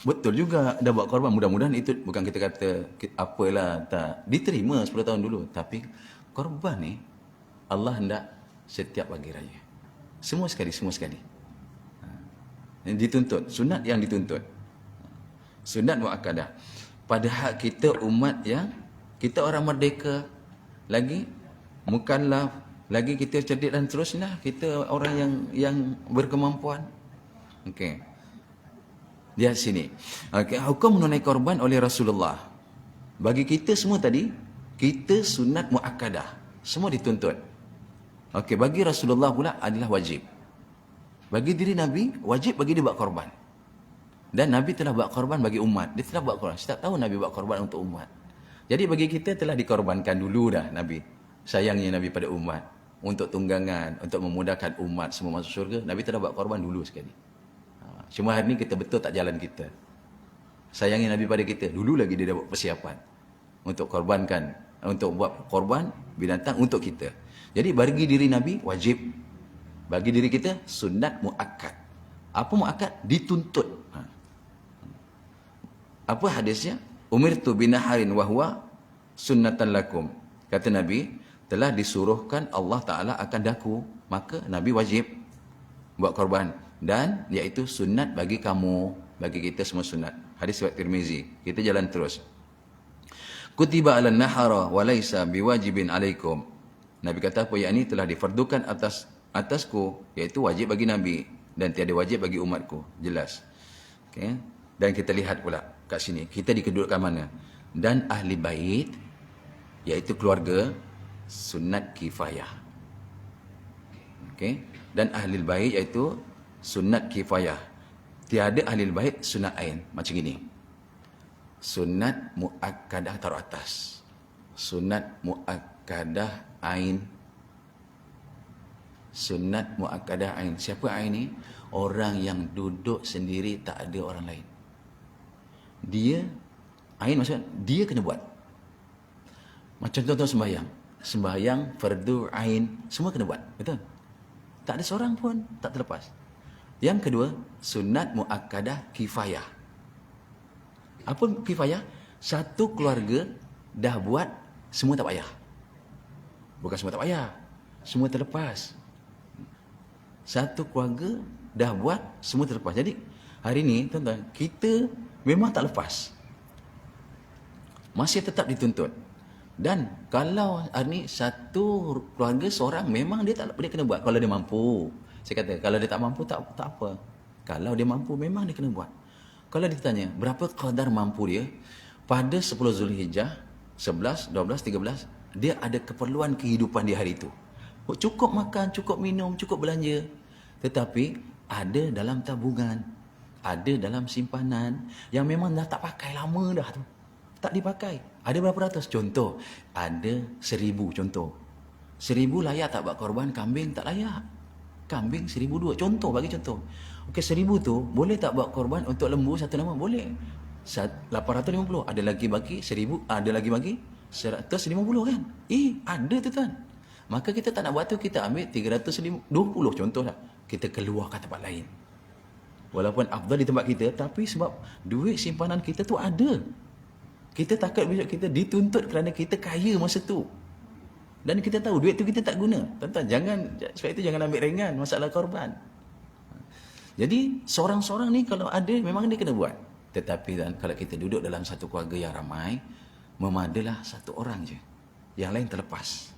Betul juga dah buat korban. Mudah-mudahan itu bukan kita kata apalah, tak diterima 10 tahun dulu. Tapi korban ni Allah hendak setiap pagi raya. Semua sekali. Dituntut. Sunat yang dituntut. Sunat muakkadah. Pada hak kita umat yang kita orang merdeka lagi, mukallaf lagi, kita cerdik dan teruslah, kita orang yang berkemampuan. Okey. Lihat sini. Okey, hukum menunaikan korban oleh Rasulullah. Bagi kita semua tadi, kita sunat muakkadah. Semua dituntut. Okey, bagi Rasulullah pula adalah wajib. Bagi diri Nabi, wajib bagi dia buat korban. Dan Nabi telah buat korban bagi umat. Dia telah buat korban. Saya tak tahu Nabi buat korban untuk umat. Jadi bagi kita telah dikorbankan dulu dah Nabi. Sayangnya Nabi pada umat. Untuk tunggangan, untuk memudahkan umat semua masuk syurga, Nabi telah buat korban dulu sekali. Cuma hari ni kita betul tak jalan kita. Sayangnya Nabi pada kita, dulu lagi dia dah buat persiapan. Untuk korbankan, untuk buat korban binatang untuk kita. Jadi bagi diri Nabi, wajib. Bagi diri kita, sunat muakkad. Apa muakkad? Dituntut. Apa hadisnya? Umirtu binaharin wahwa sunnatan lakum. Kata Nabi, telah disuruhkan Allah Ta'ala akan daku. Maka Nabi wajib buat korban. Dan iaitu sunat bagi kamu. Bagi kita semua sunat. Hadis riwayat Tirmizi. Kita jalan terus. Kutiba ala nahara wa laisa biwajibin alaikum. Nabi kata apa? Yang ini telah difardukan atasku. Iaitu wajib bagi Nabi. Dan tiada wajib bagi umatku. Jelas. Okay. Dan kita lihat pula kat sini. Kita dikedudukan mana? Dan ahli bait, iaitu keluarga, sunat kifayah. Okay. Dan ahli bait iaitu sunat kifayah. Tiada ahli bait sunat ain. Macam ini. Sunat muakkadah taruh atas. Sunat muakkadah ain. Sunat muakkadah ain. Siapa ain ni? Orang yang duduk sendiri tak ada orang lain. Dia, ain maksudnya dia kena buat. Macam contoh sembahyang. Sembahyang fardu ain, semua kena buat. Betul? Tak ada seorang pun tak terlepas. Yang kedua, sunat muakkadah kifayah. Apa kifayah? Satu keluarga dah buat, semua tak payah. Bukan semua tak payah, semua terlepas. Satu keluarga dah buat, semua terlepas. Jadi hari ni tuan-tuan, kita memang tak lepas, masih tetap dituntut. Dan kalau hari ni satu keluarga seorang, memang dia tak dia kena buat kalau dia mampu. Saya kata kalau dia tak mampu tak apa. Kalau dia mampu memang dia kena buat. Kalau ditanya berapa kadar mampu dia, pada 10 Zulhijjah, 11, 12, 13, dia ada keperluan kehidupan di hari itu. Cukup makan, cukup minum, cukup belanja. Tetapi ada dalam tabungan, ada dalam simpanan yang memang dah tak pakai lama dah tu. Tak dipakai. Ada berapa ratus? Contoh, ada 1000 contoh. 1000 layak tak buat korban? Kambing tak layak. Kambing 1002. Contoh, bagi contoh. Okey, 1000 tu boleh tak buat korban untuk lembu satu nama? Boleh. 850. Ada lagi bagi 1000, ada lagi bagi 150 kan? Ada tu kan. Maka kita tak nak buat tu, kita ambil 320 contoh lah. Kita keluarkan tempat lain. Walaupun afdal di tempat kita, tapi sebab duit simpanan kita tu ada. Kita takut besok kita dituntut kerana kita kaya masa tu. Dan kita tahu duit tu kita tak guna. Tuan-tuan, sebab itu jangan ambil ringan masalah korban. Jadi seorang-seorang ni kalau ada, memang dia kena buat. Tetapi kalau kita duduk dalam satu keluarga yang ramai, memadalah satu orang je. Yang lain terlepas.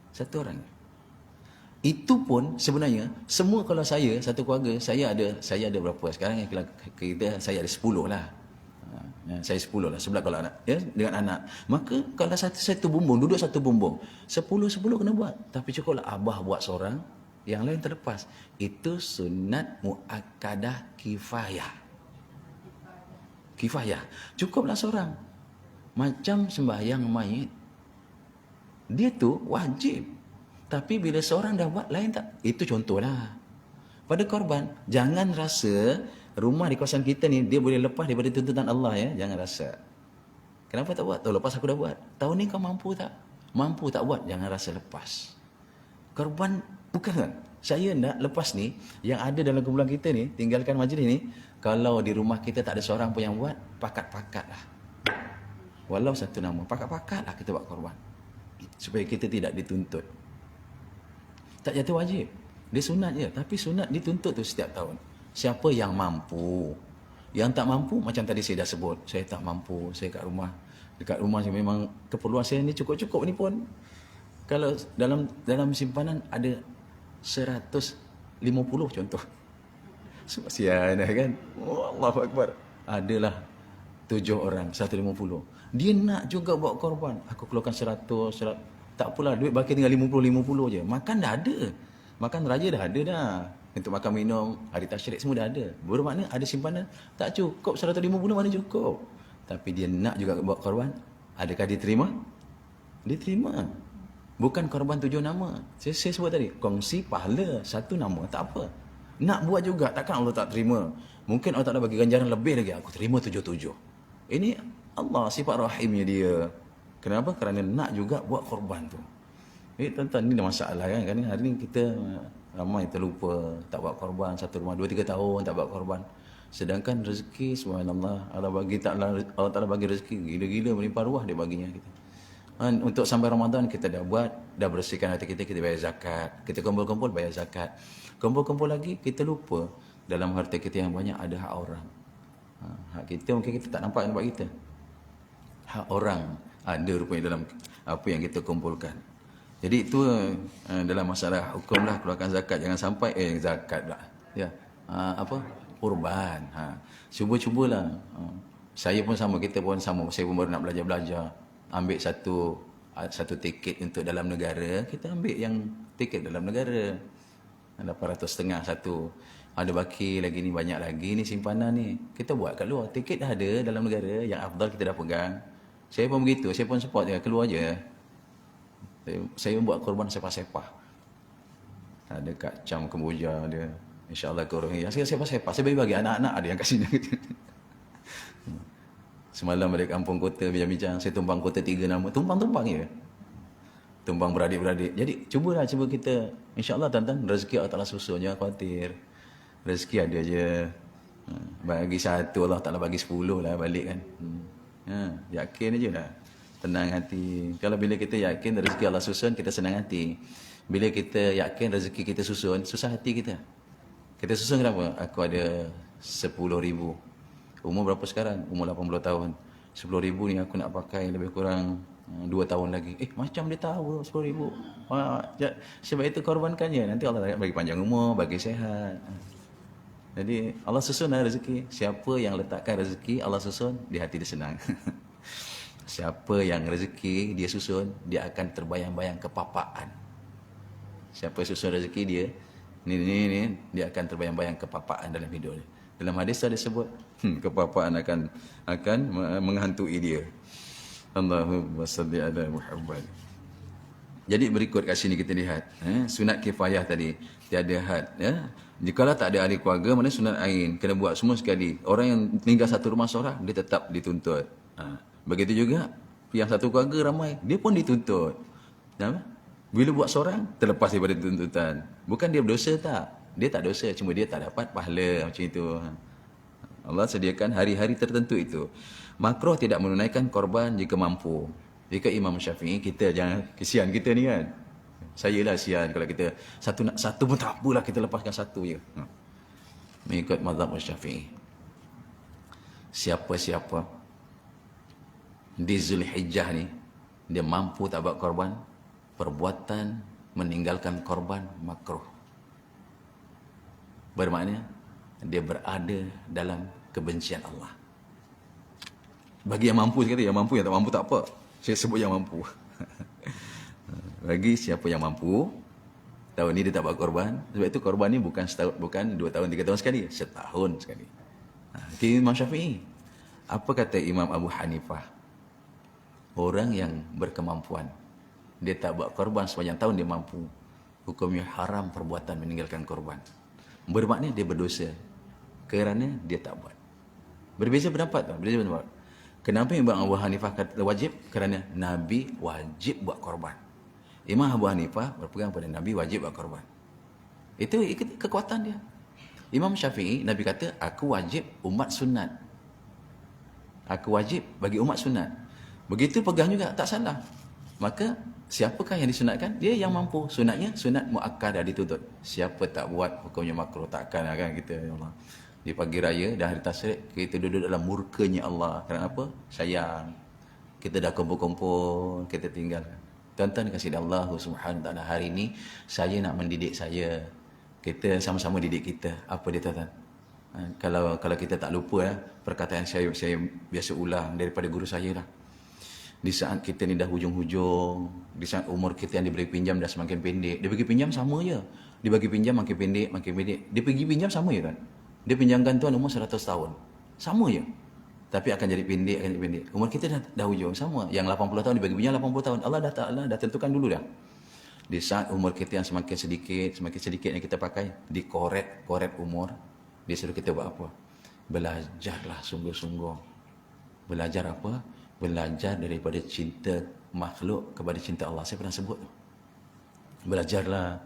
Satu orang. Itu pun sebenarnya semua, kalau saya satu keluarga, saya ada berapa sekarang, saya ada 10 lah. Saya 10 lah, 11 kalau anak, ya, dengan anak. Maka kalau satu bumbung, duduk satu bumbung, 10 kena buat. Tapi cukuplah abah buat seorang, yang lain terlepas. Itu sunat muakkadah kifayah. Kifayah. Cukuplah seorang. Macam sembahyang mayit, dia tu wajib. Tapi bila seorang dah buat, lain tak. Itu contohlah. Pada korban, jangan rasa rumah di kawasan kita ni dia boleh lepas daripada tuntutan Allah, ya. Jangan rasa. Kenapa tak buat? Tahu lepas aku dah buat. Tahun ni kau mampu tak? Mampu tak buat? Jangan rasa lepas. Korban bukan kan? Saya nak lepas ni, yang ada dalam kumpulan kita ni, tinggalkan majlis ni, kalau di rumah kita tak ada seorang pun yang buat, pakat-pakat lah. Walau satu nama, pakat-pakat lah kita buat korban. Supaya kita tidak dituntut. Tak jatuh wajib. Dia sunat je. Tapi sunat dituntut tu setiap tahun. Siapa yang mampu. Yang tak mampu, macam tadi saya dah sebut, saya tak mampu, saya kat rumah. Dekat rumah saya memang keperluan saya ni cukup-cukup ni pun. Kalau dalam simpanan ada 150 contoh. Kesian kan? Allahu Akbar. Adalah 7 orang, 150. Dia nak juga buat korban. Aku keluarkan 100. Tak apalah, duit baki tinggal 50 je. Makan dah ada. Makan raja dah ada dah. Untuk makan minum, hari tasyrik semua dah ada. Bermakna ada simpanan. Tak cukup 150 mana cukup. Tapi dia nak juga buat korban. Adakah diterima? Diterima. Bukan korban 7 nama. Saya sebut tadi, kongsi pahala 1 nama, tak apa. Nak buat juga, takkan Allah tak terima. Mungkin Allah Ta'ala bagi ganjaran lebih lagi. Aku terima 7. Ini Allah, sifat rahimnya dia. Kenapa? Kerana nak juga buat korban tu. Tuan-tuan, ini masalah kan. Hari ni kita ramai terlupa, tak buat korban. Satu rumah 2-3 tahun tak buat korban. Sedangkan rezeki, subhanallah, Allah Ta'ala bagi rezeki gila-gila, melimpah ruah dia baginya kita. Untuk sampai Ramadan kita dah buat, dah bersihkan hati kita, kita bayar zakat. Kita kumpul-kumpul bayar zakat. Kumpul-kumpul lagi, kita lupa dalam harta kita yang banyak ada hak orang. Hak kita mungkin kita tak nampak kita. Hak orang ada rupanya dalam apa yang kita kumpulkan. Jadi itu dalam masalah hukum lah, keluarkan zakat. Jangan sampai zakat pula. Ya. Kurban. Cuba-cubalah. Saya pun sama, kita pun sama. Saya pun baru nak belajar-belajar. Ambil satu tiket untuk dalam negara, kita ambil yang tiket dalam negara. 800.5 satu. Ada baki lagi ni, banyak lagi ni simpanan ni. Kita buat kat luar. Tiket dah ada dalam negara, yang afdal kita dah pegang. Saya pun begitu, saya pun support je, keluar je. Saya buat korban sepah-sepah. Ada kat Cham Kemboja dia. InsyaAllah ke orang yang saya sepah-sepah. Saya bagi anak-anak ada yang kat sini. Semalam balik kampung kota bincang-bincang, saya tumpang kota 3 nama. Tumpang-tumpang je. Tumpang beradik-beradik. Jadi cuba kita, insyaAllah tuan-tuan, rezeki Allah Ta'ala susun, jangan khawatir. Rezeki ada je. Bagi satu Allah Ta'ala bagi 10 lah balik kan. Yakin aja lah. Tenang hati. Kalau bila kita yakin rezeki Allah susun, kita senang hati. Bila kita yakin rezeki kita susun, susah hati kita. Kita susun kenapa? Aku ada 10,000. Umur berapa sekarang? Umur 80 tahun. 10,000 ni aku nak pakai lebih kurang 2 tahun lagi. Macam dia tahu 10,000. Sebab itu korbankannya. Nanti Allah bagi panjang umur, bagi sehat. Jadi Allah susunlah rezeki. Siapa yang letakkan rezeki Allah susun, di hati dia senang. Siapa yang rezeki dia susun, dia akan terbayang-bayang kepapaan. Siapa susun rezeki dia, ni dia akan terbayang-bayang kepapaan dalam hidup dia. Dalam hadis ada sebut, kepapaan akan menghantui dia. Allahumma salli ala Muhammad. Jadi berikut kat sini kita lihat, sunat kifayah tadi tiada had, Jikalau tak ada ahli keluarga, mana sunat ain, kena buat semua sekali. Orang yang tinggal satu rumah seorang, dia tetap dituntut. Begitu juga yang satu keluarga ramai, dia pun dituntut. Bila buat seorang, terlepas daripada tuntutan. Bukan dia berdosa tak, dia tak dosa, cuma dia tak dapat pahala macam itu. Allah sediakan hari-hari tertentu itu. Makruh tidak menunaikan korban jika mampu. Jika Imam Syafi'i, kita jangan, kesian kita ni kan. Saya lah sian kalau kita satu pun tak apalah, kita lepaskan satu je. Mengikut mazhab Syafi'i. Siapa-siapa di Zulhijjah ni dia mampu tak buat korban, perbuatan meninggalkan korban makruh. Bermakna dia berada dalam kebencian Allah. Bagi yang mampu sekali, yang mampu, yang tak mampu tak apa. Saya sebut yang mampu. Bagi siapa yang mampu, tahun ni dia tak buat korban. Sebab itu korban ni bukan setahun, bukan 2 tahun, 3 tahun sekali, setahun sekali. Imam Syafi'i. Apa kata Imam Abu Hanifah? Orang yang berkemampuan, dia tak buat korban sepanjang tahun, dia mampu. Hukumnya haram perbuatan meninggalkan korban. Bermakna dia berdosa kerana dia tak buat. Berbeza pendapat tak? Berbeza pendapat. Kenapa Imam Abu Hanifah kata wajib? Kerana Nabi wajib buat korban. Imam Abu Hanifah berpegang pada Nabi wajib buat korban. Itu kekuatan dia. Imam Syafi'i, Nabi kata, aku wajib umat sunat. Aku wajib bagi umat sunat. Begitu pegang juga, tak salah. Maka, siapakah yang disunatkan? Dia yang mampu. Sunatnya, sunat mu'akkadah dituntut. Siapa tak buat, hukumnya makruh. Takkan kan kita, ya Allah. Di pagi raya dan hari tasyrik, kita duduk dalam murkanya Allah. Kenapa? Sayang. Kita dah kumpul-kumpul, kita tinggalkan. Tuan-tuan kasih Allah Subhanahu Wa Taala, hari ini saya nak mendidik saya. Kita sama-sama didik kita. Apa dia tuan-tuan? Kalau kita tak lupa perkataan saya biasa ulang daripada guru saya lah. Di saat kita ni dah hujung-hujung, di saat umur kita yang diberi pinjam dah semakin pendek, dia bagi pinjam sama je. Dia bagi pinjam makin pendek, makin pendek. Dia pergi pinjam sama je kan. Dia pinjamkan tuan umur 100 tahun. Sama je. Tapi akan jadi pendek, akan jadi pendek. Umur kita dah hujung sama. Yang 80 tahun dibagi pinjam 80 tahun. Allah dah tentukan dulu dah. Di saat umur kita yang semakin sedikit yang kita pakai, dikoret umur. Dia suruh kita buat apa? Belajarlah sungguh-sungguh. Belajar apa? Belajar daripada cinta makhluk kepada cinta Allah. Saya pernah sebut tu. Belajarlah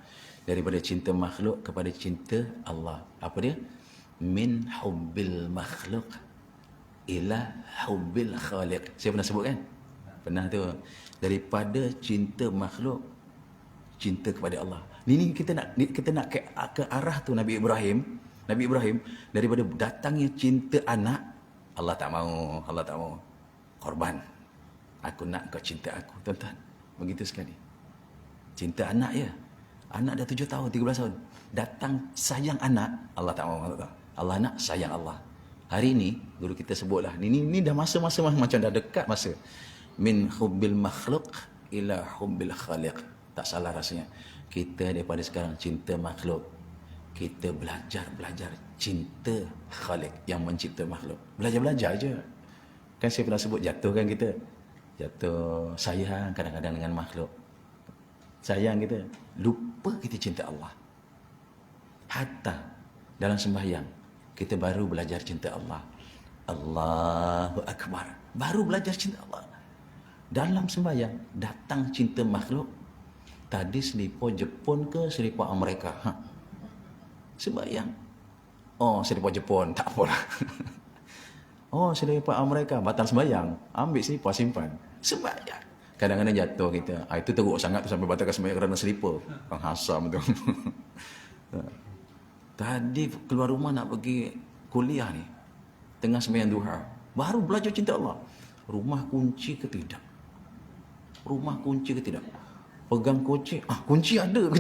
daripada cinta makhluk kepada cinta Allah. Apa dia? Min hubbil makhluk ila hubbil khaliq. Saya pernah sebut kan? Pernah tu. Daripada cinta makhluk, cinta kepada Allah. Ini kita nak ke arah tu Nabi Ibrahim. Nabi Ibrahim, daripada datangnya cinta anak, Allah tak mau korban. Aku nak kau cinta aku, tuan-tuan. Begitu sekali. Cinta anak ya. Anak dah 7 tahun, 13 tahun. Datang sayang anak, Allah tak mau. Allah nak sayang Allah. Hari ini guru kita sebutlah, ini dah masa-masa macam dah dekat masa. Min hubbil makhluk ila hubbil khaliq. Tak salah rasanya. Kita daripada sekarang cinta makhluk. Kita belajar cinta khaliq yang mencipta makhluk. Belajar aja. Kan saya pernah sebut jatuh kan kita. Jatuh sayang kadang-kadang dengan makhluk. Sayang kita. Lupa kita cinta Allah. Hatta dalam sembahyang kita baru belajar cinta Allah. Allahu Akbar. Baru belajar cinta Allah. Dalam sembahyang, datang cinta makhluk. Tadi selipar Jepun ke selipar Amerika? Sembahyang. Oh, saya daripada Jepun, tak apalah. Oh, saya daripada Amerika, batal sembahyang. Ambil selipar, simpan. Sembahyang. Kadang-kadang jatuh kita. Itu teruk sangat tu sampai batalkan sembahyang kerana selipar. Penghasam tu. Tadi keluar rumah nak pergi kuliah ni. Tengah sembahyang duha. Baru belajar cinta Allah. Rumah kunci ke tidak? Rumah kunci ke tidak? Pegang kunci. Kunci ada.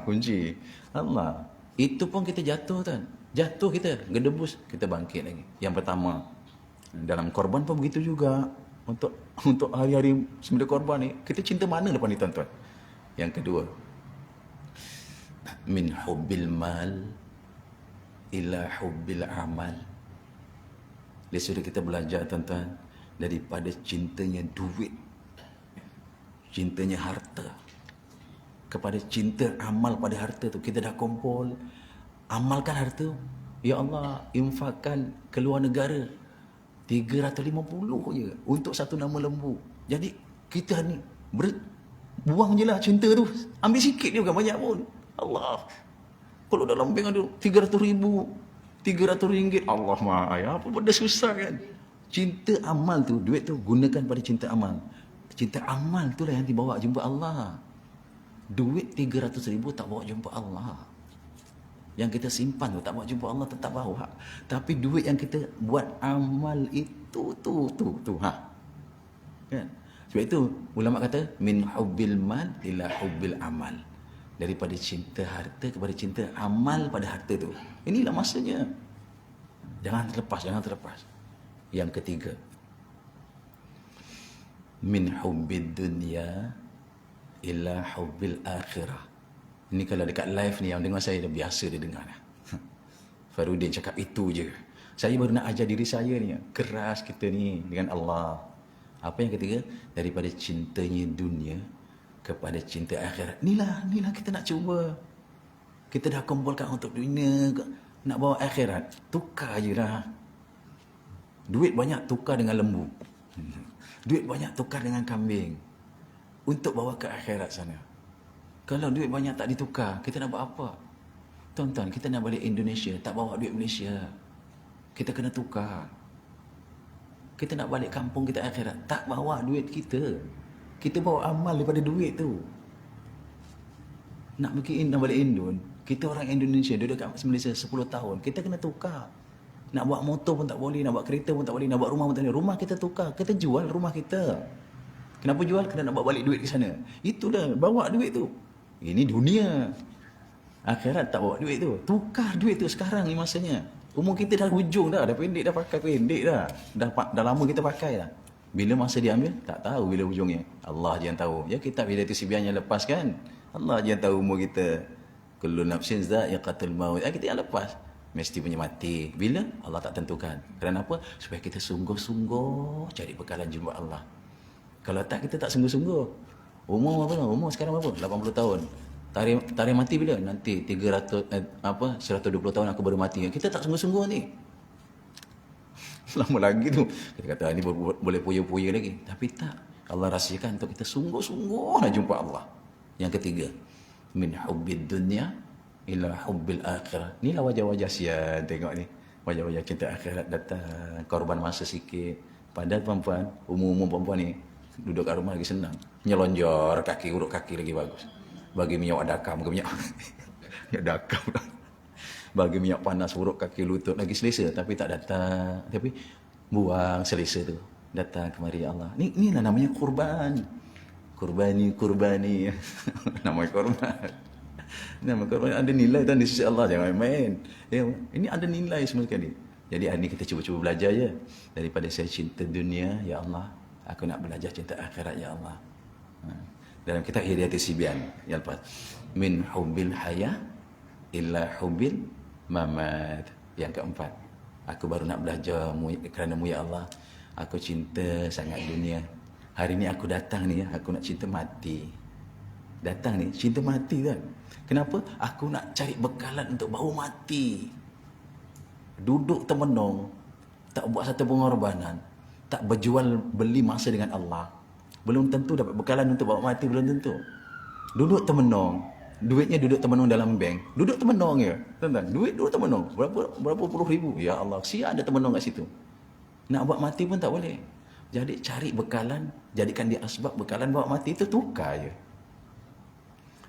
Kunci. Allah. Itu pun kita jatuh kan. Jatuh kita. Gedebus. Kita bangkit lagi. Yang pertama. Dalam korban pun begitu juga. Untuk hari-hari sembelih korban ni. Kita cinta mana lepas ni tuan-tuan? Yang kedua. Min hubbil mal ila hubbil amal. Dia sudah kita belajar tuan-tuan. Daripada cintanya duit. Cintanya harta. Kepada cinta amal pada harta tu. Kita dah kumpul. Amalkan harta. Ya Allah, infakkan ke luar negara 350 je untuk satu nama lembu. Jadi kita ni buang je lah cinta tu. Ambil sikit dia, bukan banyak pun. Allah. Kalau dalam bank ada 300,000, 300 ringgit. Allah maaf, apa benda susah kan. Cinta amal tu, duit tu gunakan pada cinta amal. Cinta amal tu lah yang dibawa jumpa Allah. Duit 300,000 tak bawa jumpa Allah. Yang kita simpan tu tak bawa jumpa Allah, tetap bawa. Tapi duit yang kita buat amal itu tu. Kan? Sebab itu ulama kata min hubbil mal ila hubbil amal. Daripada cinta harta kepada cinta amal pada harta tu. Inilah masanya. Jangan terlepas. Yang ketiga. Min hubbid dunya ila hubbil akhirah. Ini kalau dekat live ni yang dengar saya dah biasa dia dengar. Farudin cakap itu je. Saya baru nak ajar diri saya ni. Keras kita ni dengan Allah. Apa yang ketiga? Daripada cintanya dunia kepada cinta akhirat. Inilah kita nak cuba. Kita dah kumpulkan untuk dunia, nak bawa akhirat. Tukar je lah. Duit banyak tukar dengan lembu. Duit banyak tukar dengan kambing. Untuk bawa ke akhirat sana. Kalau duit banyak tak ditukar, kita nak buat apa? Tuan-tuan, kita nak balik Indonesia, tak bawa duit Malaysia. Kita kena tukar. Kita nak balik kampung kita akhirat, tak bawa duit kita. Kita bawa amal daripada duit tu. Nak balik Indon, kita orang Indonesia, duduk kat Malaysia 10 tahun, kita kena tukar. Nak buat motor pun tak boleh, nak buat kereta pun tak boleh, nak buat rumah pun tak boleh. Rumah kita tukar, kita jual rumah kita. Kenapa jual? Kena nak bawa balik duit ke sana. Itulah, bawa duit tu. Ini dunia. Akhirat tak bawa duit tu. Tukar duit tu sekarang ni masanya. Umur kita dah hujung dah pendek dah pakai pendek dah. Dah lama kita pakai dah. Bila masa dia ambil? Tak tahu bila hujungnya. Allah je yang tahu. Ya kitab Hidayat Sibian yang lepas kan. Allah je yang tahu umur kita. Kullu nafsin dha'iqatul maut. Kita yang lepas. Mesti punya mati. Bila? Allah tak tentukan. Kerana apa? Supaya kita sungguh-sungguh cari bekalan jumpa Allah. Kalau tak, kita tak sungguh-sungguh. Umur apa? Umur sekarang berapa? 80 tahun. Tarikh mati bila? Nanti 120 tahun aku baru mati. Kita tak sungguh-sungguh ni. Lama lagi tu. Kita kata ni boleh puya-puya lagi. Tapi tak. Allah rahsiakan untuk kita sungguh-sungguh nak jumpa Allah. Yang ketiga. Min hubbid dunya ila hubbil akhirah. Inilah wajah-wajah sian tengok ni. Wajah-wajah cinta akhirat datang. Korban masa sikit. Padahal perempuan, umur-umur perempuan ni duduk kat rumah lagi senang. Nyelonjor kaki, urut kaki lagi bagus. Bagi minyak adakam ke minyak adakam. Bagi minyak panas urut kaki lutut lagi selesa. Tapi tak datang. Tapi buang selesa tu. Datang kemari Allah. Inilah namanya kurban. Kurbani. Namanya kurban. Nama kurban ada nilai tuan di sisi Allah. Jangan main. Ini ada nilai semua sekali. Jadi hari ini kita cuba-cuba belajar je. Daripada saya cinta dunia, ya Allah. Aku nak belajar cinta akhirat, ya Allah. Dalam kitab Hidayat Sibian yang lepas. Min hubbil haya illa hubbil mamat. Yang keempat. Aku baru nak belajar kerana-Mu, ya Allah. Aku cinta sangat dunia. Hari ni aku datang ni, aku nak cinta mati. Datang ni, cinta mati kan. Kenapa? Aku nak cari bekalan untuk bawa mati. Duduk termenung, tak buat satu pengorbanan. Tak berjual beli masa dengan Allah. Belum tentu dapat bekalan untuk bawa mati, belum tentu. Duduk termenung. duitnya duduk termenung dalam bank. Duduk termenung ya. Tuan-tuan, duit duduk termenung. Berapa puluh ribu. Ya Allah, sia ada termenung kat situ. Nak buat mati pun tak boleh. Jadi cari bekalan, jadikan dia asbab bekalan bawa mati, itu tukar je.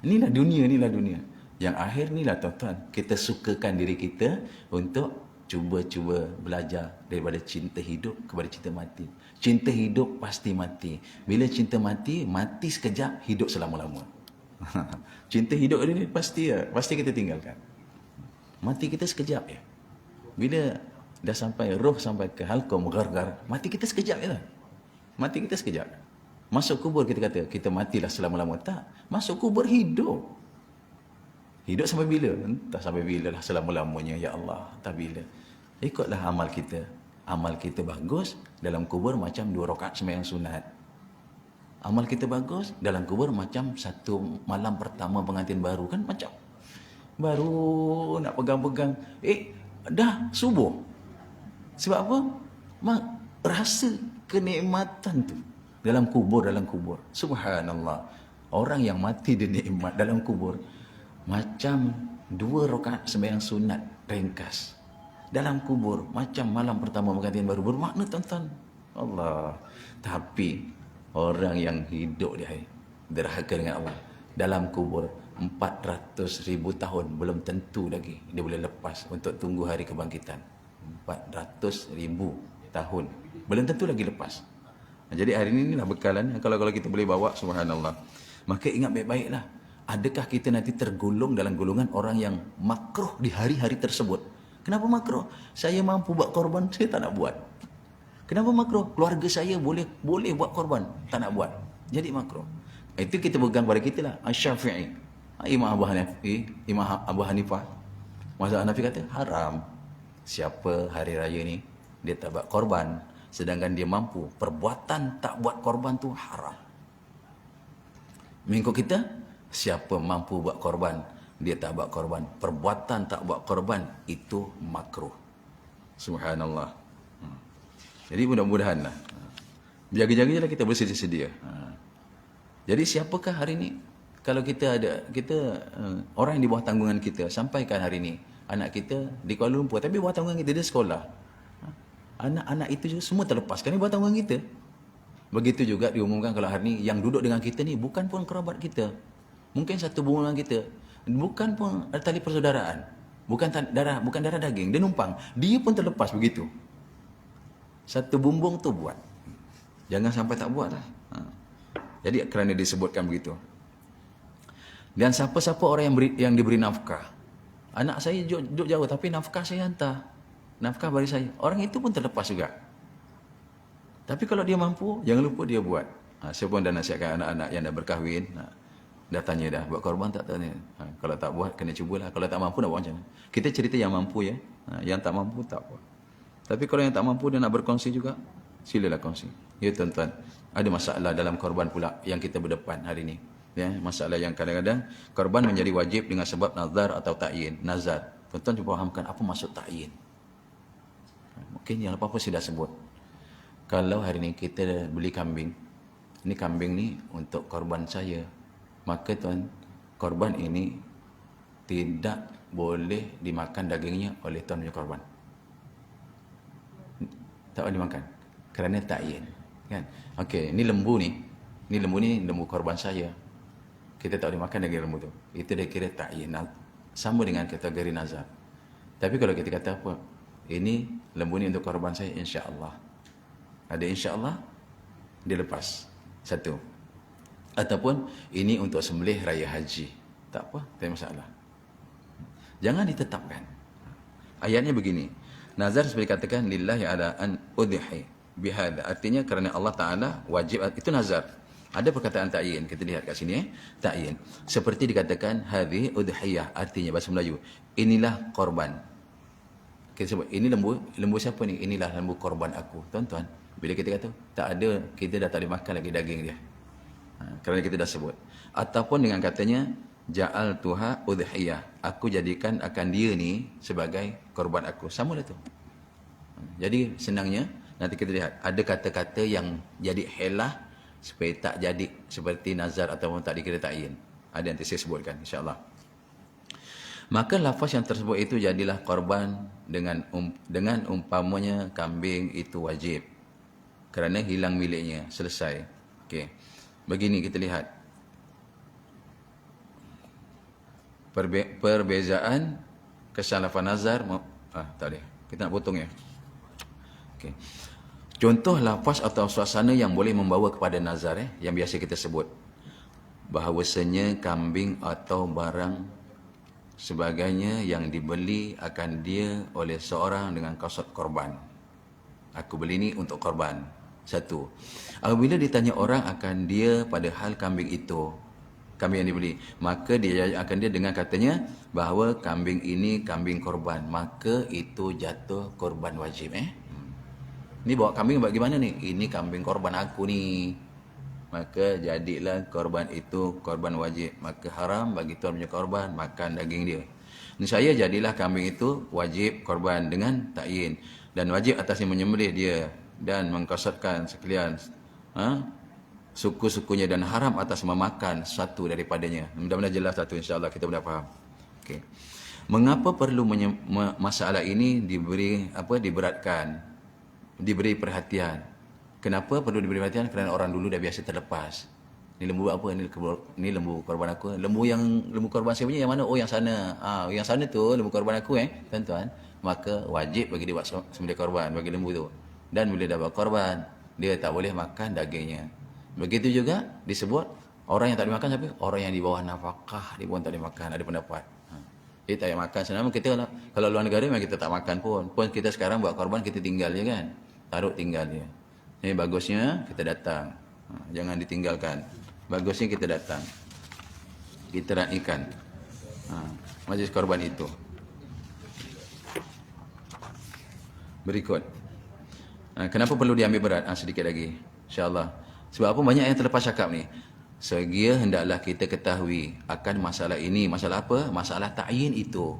Inilah dunia. Yang akhir inilah tuan-tuan, kita sukakan diri kita untuk cuba-cuba belajar daripada cinta hidup kepada cinta mati. Cinta hidup pasti mati. Bila cinta mati, mati sekejap, hidup selama-lama. Cinta hidup ini pasti kita tinggalkan. Mati kita sekejap ya. Bila dah sampai roh sampai ke halqum ghargar, mati kita sekejap je lah. Mati kita sekejap. Masuk kubur kita kata kita matilah selama-lama. Tak, masuk kubur hidup. Hidup sampai bila? Entah sampai bila lah, selama-lamanya ya Allah. Tak bila. Ikutlah amal kita. Amal kita bagus dalam kubur macam 2 rakaat sembahyang sunat. Amal kita bagus dalam kubur macam 1 malam pertama pengantin baru, kan macam baru nak pegang-pegang, dah subuh. Sebab apa? Rasa kenikmatan tu dalam kubur. Subhanallah. Orang yang mati di nikmat dalam kubur macam 2 rakaat sembahyang sunat ringkas dalam kubur macam malam pertama pengantin baru. Bermakna tuan-tuan. Allah. Tapi orang yang hidup dia derhaka dengan Allah dalam kubur 400,000 tahun belum tentu lagi dia boleh lepas untuk tunggu hari kebangkitan. 400,000 tahun belum tentu lagi lepas. Jadi hari ini inilah bekalan kalau kita boleh bawa, subhanallah. Maka ingat baik-baiklah, adakah kita nanti tergolong dalam golongan orang yang makruh di hari-hari tersebut? Kenapa makruh? Saya mampu buat korban, saya tak nak buat. Kenapa makruh? Keluarga saya boleh buat korban, tak nak buat. Jadi makruh. Itu kita pegang pada kita lah. Asy-Syafi'i, Imam Abu Hanifah, mazhab Hanafi kata haram. Siapa hari raya ni dia tak buat korban, sedangkan dia mampu, perbuatan tak buat korban tu haram. Mengikut kita, siapa mampu buat korban, dia tak buat korban, perbuatan tak buat korban, itu makruh. Subhanallah. Jadi mudah-mudahan lah, jaga-jaga je lah, kita bersedia-sedia. Jadi siapakah hari ni, kalau kita orang yang di bawah tanggungan kita, sampaikan hari ni, anak kita di Kuala Lumpur, tapi bawah tanggungan kita, dia sekolah. Anak-anak itu juga semua terlepas, kerana bawah tanggungan kita. Begitu juga diumumkan kalau hari ni yang duduk dengan kita ni bukan pun kerabat kita, mungkin satu bumbungan kita, bukan pun tali persaudaraan, bukan darah daging, dia numpang, dia pun terlepas begitu. Satu bumbung tu buat, jangan sampai tak buat lah. Jadi kerana disebutkan begitu. Dan siapa-siapa orang yang diberi nafkah, anak saya duduk jauh tapi nafkah saya hantar, nafkah bagi saya, orang itu pun terlepas juga. Tapi kalau dia mampu, jangan lupa dia buat. Saya pun dah nasihatkan anak-anak yang dah berkahwin, dah tanya dah, buat korban tak tanya. Kalau tak buat, kena cubalah. Kalau tak mampu, nak buat macam mana? Kita cerita yang mampu ya. Yang tak mampu, tak buat. Tapi kalau yang tak mampu, dia nak berkongsi juga, silalah kongsi. Ya tuan-tuan, ada masalah dalam korban pula yang kita berdepan hari ini. Ya, masalah yang kadang-kadang korban menjadi wajib dengan sebab nazar atau ta'yin. Nazar. Tuan-tuan cuba fahamkan apa maksud ta'yin. Mungkin yang apa-apa saya dah sebut. Kalau hari ni kita beli kambing, ini kambing ni untuk korban saya, maka tuan, korban ini tidak boleh dimakan dagingnya oleh tuan punya korban. Tak boleh dimakan kerana ta'yin, kan? Okey, ini lembu ni lembu korban saya. Kita tak boleh makan daging lembu tu. Itu dia kira ta'yin, sama dengan kategori nazar. Tapi kalau kita kata apa? Ini lembu ni untuk korban saya, insya-Allah. Ada insya-Allah, dia lepas. Satu. Ataupun ini untuk sembelih raya haji. Tak apa, tak ada masalah. Jangan ditetapkan. Ayatnya begini. Nazar seperti katakan lillahi ala an udhi bihada. Artinya kerana Allah Taala wajib, itu nazar. Ada perkataan ta'yin, kita lihat kat sini ta'yin. Seperti dikatakan hadhi udhiyah, artinya bahasa Melayu, inilah korban. Kita sebut ini lembu siapa ni? Inilah lembu korban aku. Tuan-tuan, bila kita kata tak ada, kita dah tak boleh makan lagi daging dia. Kerana kita dah sebut. Ataupun dengan katanya ja'al tuha udhiyah, aku jadikan akan dia ni sebagai korban aku. Sama lah tu. Jadi senangnya nanti kita lihat ada kata-kata yang jadi helah supaya tak jadi seperti nazar ataupun tak dikira ta'yin. Ada nanti saya sebutkan insya-Allah. Maka lafaz yang tersebut itu jadilah korban dengan umpamanya kambing itu wajib. Kerana hilang miliknya, selesai. Okey. Begini kita lihat. Perbezaan kesalahan nazar tak boleh. Kita nak potong ya. Okey. Contoh lafaz atau suasana yang boleh membawa kepada nazar yang biasa kita sebut. Bahawasanya kambing atau barang sebagainya yang dibeli akan dia oleh seorang dengan kasut korban. Aku beli ni untuk korban. Satu. Apabila ditanya orang akan dia pada hal kambing itu, kambing yang dibeli, maka dia akan dia dengan katanya bahawa kambing ini kambing korban, maka itu jatuh korban wajib. Ni bawa kambing bagaimana ni? Ini kambing korban aku ni. Maka jadilah korban itu korban wajib. Maka haram bagi tuan punya korban makan daging dia. Nescaya jadilah kambing itu wajib korban dengan takyin. Dan wajib atasnya menyembelih dia dan mengkosotkan sekalian suku-sukunya, dan haram atas memakan satu daripadanya. Mudah-mudahan jelas satu, insya-Allah kita boleh faham. Okey. Mengapa perlu masalah ini diberatkan, diberi perhatian? Kenapa perlu diberi perhatian? Kerana orang dulu dah biasa terlepas. Ni lembu apa? Ni lembu korban aku. Lembu korban saya punya yang mana? Oh yang sana. Yang sana tu lembu korban aku tuan-tuan. Maka wajib bagi dia buat sembelih korban bagi lembu tu. Dan bila dah buat korban, dia tak boleh makan dagingnya. Begitu juga disebut orang yang tak boleh makan siapa? Orang yang di bawah nafkah, dia pun tak boleh makan. Ada pendapat. Dia tak boleh makan. Sebenarnya kita kalau luar negara memang kita tak makan pun. Pun kita sekarang buat korban kita tinggal je kan. Taruh tinggal je. Ini bagusnya kita datang. Jangan ditinggalkan. Bagusnya kita datang. Kita raikan majlis korban itu. Berikut. Kenapa perlu diambil berat? Sedikit lagi. InsyaAllah. Sebab apa banyak yang terlepas cakap ni? Segia hendaklah kita ketahui akan masalah ini. Masalah apa? Masalah ta'yin itu.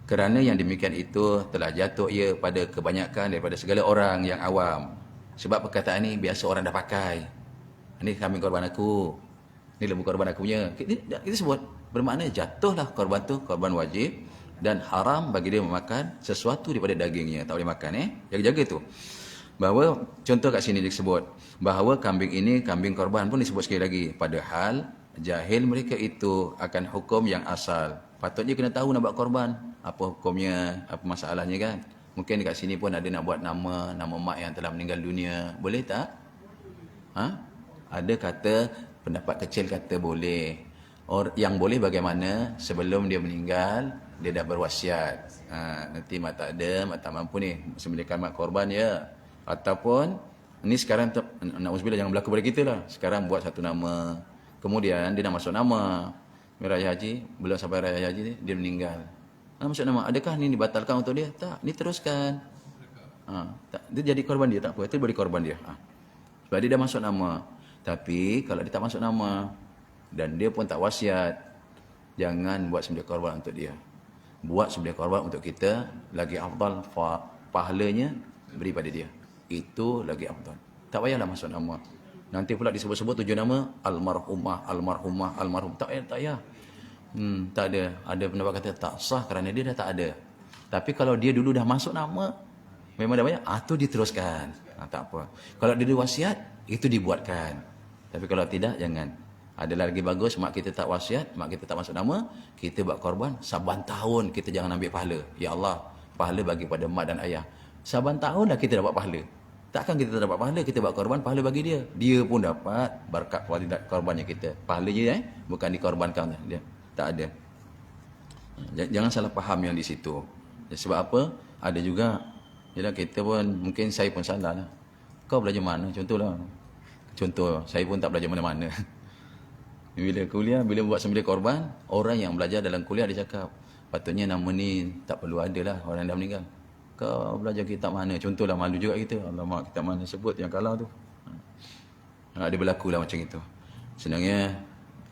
Kerana yang demikian itu telah jatuh ia pada kebanyakan daripada segala orang yang awam. Sebab perkataan ni biasa orang dah pakai. Ini kambing korban aku. Ini lembu korban aku punya. Kita sebut. Bermakna jatuhlah korban tu korban wajib. Dan haram bagi dia memakan sesuatu daripada dagingnya. Tak boleh makan. Jaga-jaga tu. Bahawa contoh kat sini disebut. Bahawa kambing ini kambing korban pun disebut sekali lagi. Padahal jahil mereka itu akan hukum yang asal. Patutnya kena tahu nak buat korban. Apa hukumnya, apa masalahnya kan. Mungkin dekat sini pun ada nak buat nama mak yang telah meninggal dunia. Boleh tak? Ada kata, pendapat kecil kata boleh. Yang boleh bagaimana sebelum dia meninggal, dia dah berwasiat. Nanti mak tak ada, mak tak mampu ni. Sembelihkan mak korban ya. Ataupun, ni sekarang, na'udzubillah jangan berlaku pada kita lah. Sekarang buat satu nama. Kemudian dia nak masuk nama. Raya Haji, belum sampai Raya Haji ni, dia meninggal. Masuk nama, adakah ni dibatalkan untuk dia? Tak, ni teruskan. Dia jadi korban dia, tak apa. Itu beri korban dia. Sebab dia dah masuk nama. Tapi kalau dia tak masuk nama dan dia pun tak wasiat, jangan buat sembelih korban untuk dia. Buat sembelih korban untuk kita, lagi afdal pahalanya beri pada dia. Itu lagi afdal. Tak payahlah masuk nama. Nanti pula disebut-sebut tujuh nama almarhumah, almarhum. Tak payah. Tak ada. Ada pendapat kata tak sah kerana dia dah tak ada. Tapi kalau dia dulu dah masuk nama, memang dah banyak, tu diteruskan. Tak apa. Kalau dia ada wasiat, itu dibuatkan. Tapi kalau tidak, jangan. Ada lagi bagus, mak kita tak wasiat, mak kita tak masuk nama, kita buat korban, saban tahun kita jangan ambil pahala. Ya Allah, pahala bagi pada mak dan ayah. Saban tahun dah kita dapat pahala. Takkan kita tak dapat pahala, kita buat korban, pahala bagi dia. Dia pun dapat berkat korbannya kita. Pahalanya bukan dikorbankan dia. Tak ada. Jangan salah faham yang di situ. Sebab apa? Ada juga, yalah kita pun, mungkin saya pun salah lah. Kau belajar mana? Contoh, saya pun tak belajar mana-mana. Bila kuliah, bila buat sembelih korban, orang yang belajar dalam kuliah dia cakap, patutnya nama ni tak perlu ada lah, orang yang dah meninggal. Kau belajar kitab mana? Contohlah, malu juga kita. Alamak, kitab mana sebut yang kalah tu. Ada berlaku lah macam itu. Senangnya,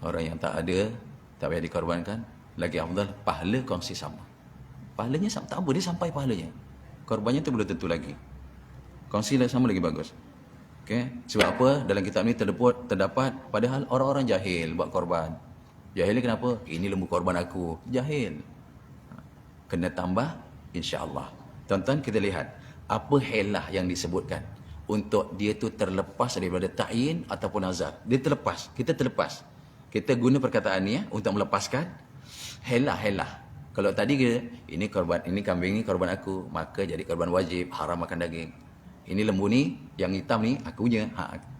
orang yang tak ada, tak payah dikorbankan. Lagi afdal, pahala kongsi sama. Pahalanya sama, tak apa, dia sampai pahalanya. Korbannya tu belum tentu lagi. Kongsi sama lagi bagus. Okay? Sebab apa? Dalam kitab ni terdapat padahal orang-orang jahil buat korban. Jahil ni kenapa? Ini lembu korban aku. Jahil. Kena tambah insya-Allah. Tuan-tuan, kita lihat apa helah yang disebutkan untuk dia tu terlepas daripada ta'yin ataupun nazar. Dia terlepas, kita terlepas. Kita guna perkataan ni untuk melepaskan helah-helah. Kalau tadi kita, ini korban, ini kambing ni korban aku, maka jadi korban wajib, haram makan daging. Ini lembu ni, yang hitam ni aku punya.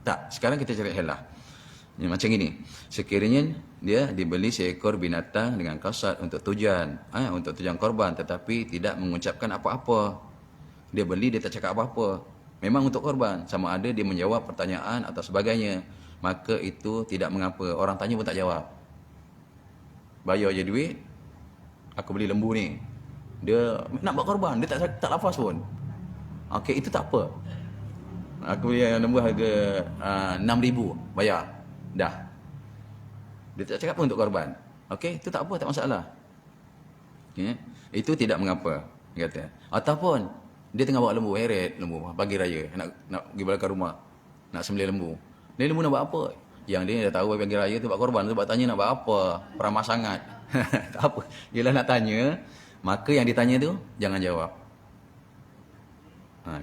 Tak, sekarang kita cari helah. Ya, macam ini. Sekiranya dia dibeli seekor binatang dengan kasat untuk tujuan korban, tetapi tidak mengucapkan apa-apa. Dia beli, dia tak cakap apa-apa. Memang untuk korban. Sama ada dia menjawab pertanyaan atau sebagainya. Maka itu tidak mengapa. Orang tanya pun tak jawab. Bayar je duit. Aku beli lembu ni. Dia nak buat korban. Dia tak lafaz pun. Okey, itu tak apa. Aku beli lembu harga 6,000. Bayar. Dah. Dia tak cakap pun untuk korban. Okey, itu tak apa, tak masalah. Okay. Itu tidak mengapa, dia kata. Ataupun dia tengah bawa lembu, heret lembu pagi raya, nak pergi balik rumah, nak sembelih lembu. Dia lembu nak buat apa? Yang dia dah tahu pagi raya tu buat korban, tu buat tanya nak buat apa? Peramah sangat. Tak apa. Ialah nak tanya, maka yang ditanya tu jangan jawab.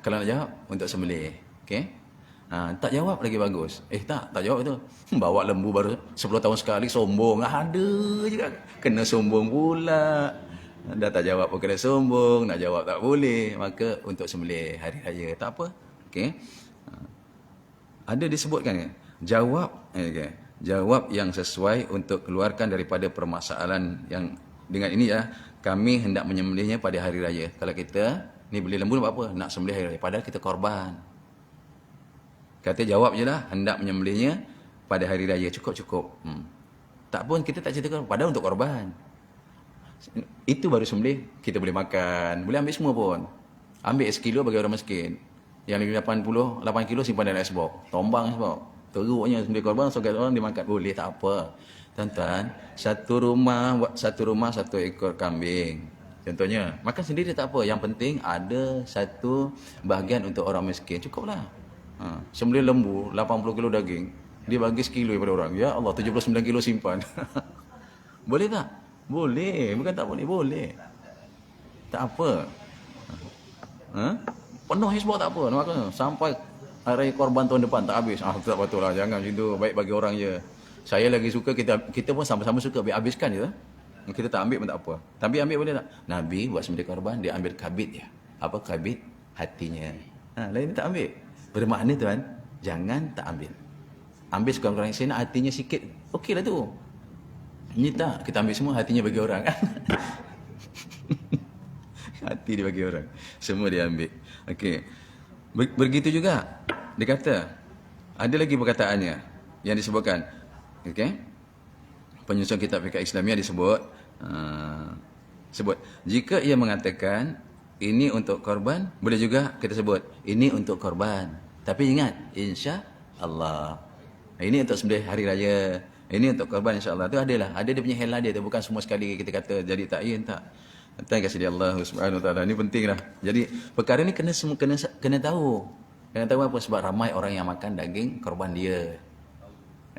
Kalau nak jawab untuk sembelih. Okey? Tak jawab lagi bagus. Tak jawab tu. Bawa lembu baru 10 tahun sekali, sombong. Ada je kan. Kena sombong pula. Dah tak jawab pun kena sombong. Nak jawab tak boleh. Maka untuk sembelih hari raya. Tak apa. Okay. Ada disebutkan. Jawab. Okay. Jawab yang sesuai untuk keluarkan daripada permasalahan yang dengan ini ya. Kami hendak menyembelihnya pada hari raya. Kalau kita ni beli lembu nak buat apa? Nak sembelih hari raya. Padahal kita korban. Kata jawab je lah, hendak menyembelihnya pada hari raya. Cukup. Tak pun kita tak ceritakan, padahal untuk korban. Itu baru sembelih, kita boleh makan. Boleh ambil semua pun. Ambil sekilo bagi orang miskin. Yang 8 kilo simpan dalam icebox. Tombang icebox. Teruknya sembelih korban, so orang dimakan. Boleh, tak apa. Tuan-tuan, satu rumah satu ekor kambing. Contohnya, makan sendiri tak apa. Yang penting ada satu bahagian untuk orang miskin. Cukuplah. Sembelih lembu 80 kilo daging, dia bagi sekilo kepada orang. Ya Allah, 79 kilo simpan. Boleh tak? Boleh. Bukan tak boleh, boleh. Tak apa. Penuh hisbah tak apa. Maka sampai hari korban tahun depan tak habis. Tak betul lah. Jangan macam tu. Baik bagi orang je. Saya lagi suka, kita pun sama-sama suka habiskan je. Kita tak ambil pun tak apa. Tapi ambil boleh tak? Nabi buat sembelih korban, dia ambil kabit je. Apa kabit? Hatinya. Lain tak ambil. Bermakna tuan, jangan tak ambil. Ambil sekurang-kurangnya, saya nak hatinya sikit. Okeylah tu. Ini tak, kita ambil semua, hatinya bagi orang. Hati dia bagi orang. Semua dia ambil. Okey. Begitu juga. Dia kata, ada lagi perkataannya yang disebutkan. Okey. Penyusun kitab fiqh Islamiah disebut, jika ia mengatakan ini untuk korban, boleh juga kita sebut ini untuk korban. Tapi ingat, insya-Allah. Ini untuk sembelih hari raya. Ini untuk korban insya-Allah. Tu adalah, ada dia punya helah dia tu, bukan semua sekali kita kata jadi ta'yin tak. Terima kasih Allah Subhanahu Wa Taala. Ini pentinglah. Jadi perkara ni kena tahu. Kena tahu apa sebab ramai orang yang makan daging korban dia.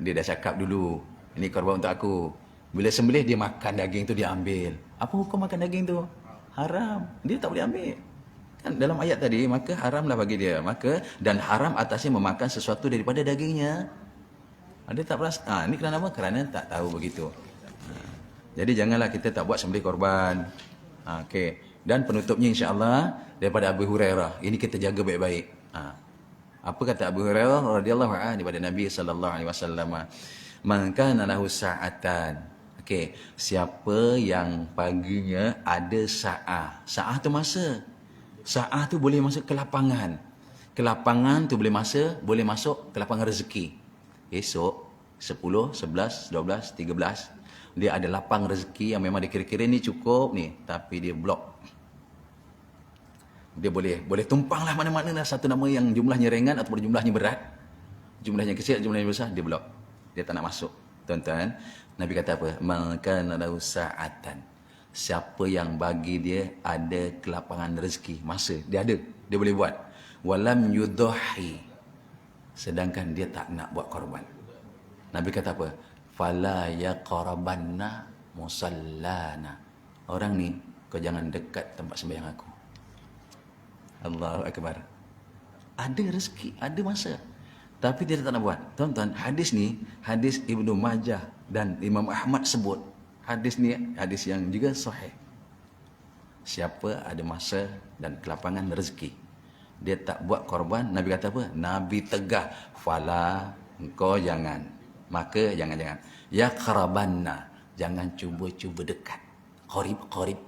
Dia dah cakap dulu, ini korban untuk aku. Bila sembelih dia makan daging tu, dia ambil. Apa hukum makan daging tu? Haram. Dia tak boleh ambil. Kan dalam ayat tadi, maka haramlah bagi dia. Dan haram atasnya memakan sesuatu daripada dagingnya. Dia tak perasa. Ini kerana apa? Kerana tak tahu begitu. Jadi janganlah kita tak buat sembelih korban. Okey. Dan penutupnya insya-Allah daripada Abu Hurairah. Ini kita jaga baik-baik. Apa kata Abu Hurairah radhiyallahu anhu daripada Nabi sallallahu alaihi wasallam? Man kana lahu sa'atan. Okey, siapa yang paginya ada sa'ah. Sa'ah tu masa. Sa'ah tu boleh masuk ke lapangan. Ke lapangan tu boleh masuk ke lapangan rezeki. Esok 10, 11, 12, 13 dia ada lapang rezeki yang memang dikira-kira ni cukup ni, tapi dia blok. Dia boleh tumpanglah mana-mana lah satu nama yang jumlahnya ringan ataupun jumlahnya berat. Jumlahnya kecil, jumlahnya besar, dia blok. Dia tak nak masuk. Tuan-tuan, Nabi kata apa? Maka lahu sa'atan. Siapa yang bagi dia ada kelapangan rezeki, masa dia ada, dia boleh buat. Walam yudahi. Sedangkan dia tak nak buat korban. Nabi kata apa? fala yaqrabanna musallana. Orang ni kau jangan dekat tempat sembahyang aku. Allahu akbar. Ada rezeki, ada masa. Tapi dia tak nak buat. Tuan-tuan, hadis ni, hadis Ibnu Majah dan Imam Ahmad sebut. Hadis ni, hadis yang juga sahih. Siapa ada masa dan kelapangan rezeki, dia tak buat korban, Nabi kata apa? Nabi tegah, fala, engkau jangan. Maka jangan-jangan. Ya qarabanna, jangan cuba-cuba dekat. Qarib.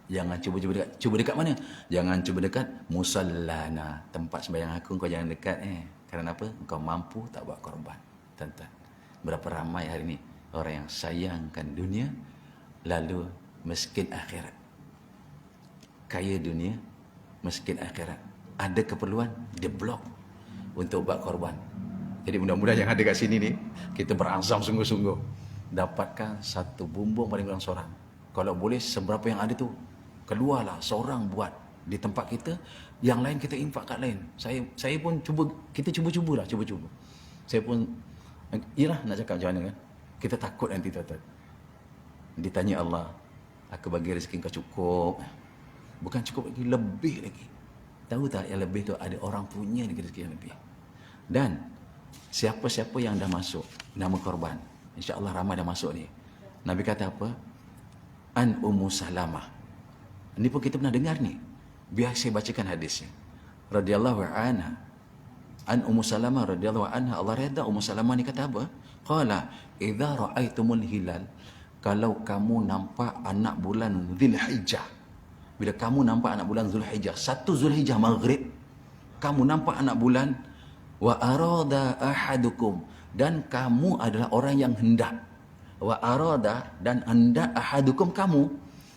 Jangan cuba-cuba dekat. Cuba dekat mana? Jangan cuba dekat musallana, tempat sembahyang aku, engkau jangan dekat. Kerana apa? Engkau mampu tak buat korban. Tuan-tuan, berapa ramai hari ini orang yang sayangkan dunia lalu miskin akhirat. Kaya dunia, miskin akhirat. Ada keperluan, dia blok untuk buat korban. Jadi mudah-mudahan yang ada kat sini ni, kita berazam sungguh-sungguh dapatkan satu bumbung paling kurang seorang. Kalau boleh seberapa yang ada tu, keluarlah seorang buat di tempat kita, yang lain kita infak kat lain. Saya pun cuba, kita cuba-cubalah, cuba-cuba. Saya pun, yalah nak cakap macam mana kan? Kita takut nanti tuan-tuan. Ditanya Allah, aku bagi rezeki kau cukup. Bukan cukup lagi, lebih lagi. Tahu tak yang lebih tu ada orang punya lagi rezeki yang lebih. Dan siapa-siapa yang dah masuk nama korban, insya-Allah ramai dah masuk ni. Nabi kata apa? An Ummu Salamah. Ini pun kita pernah dengar ni. Biar saya bacakan hadisnya. Radhiyallahu anha. An Ummu Salamah radhiyallahu anha, Allah redha Ummu Salamah ni kata apa? Qala, idza ra'aitumul hilal, kalau kamu nampak anak bulan Zulhijjah. Bila kamu nampak anak bulan Zulhijjah, 1 Zulhijjah maghrib, kamu nampak anak bulan, wa arada ahadukum, dan kamu adalah orang yang hendak, wa arada, dan hendak, ahadukum kamu,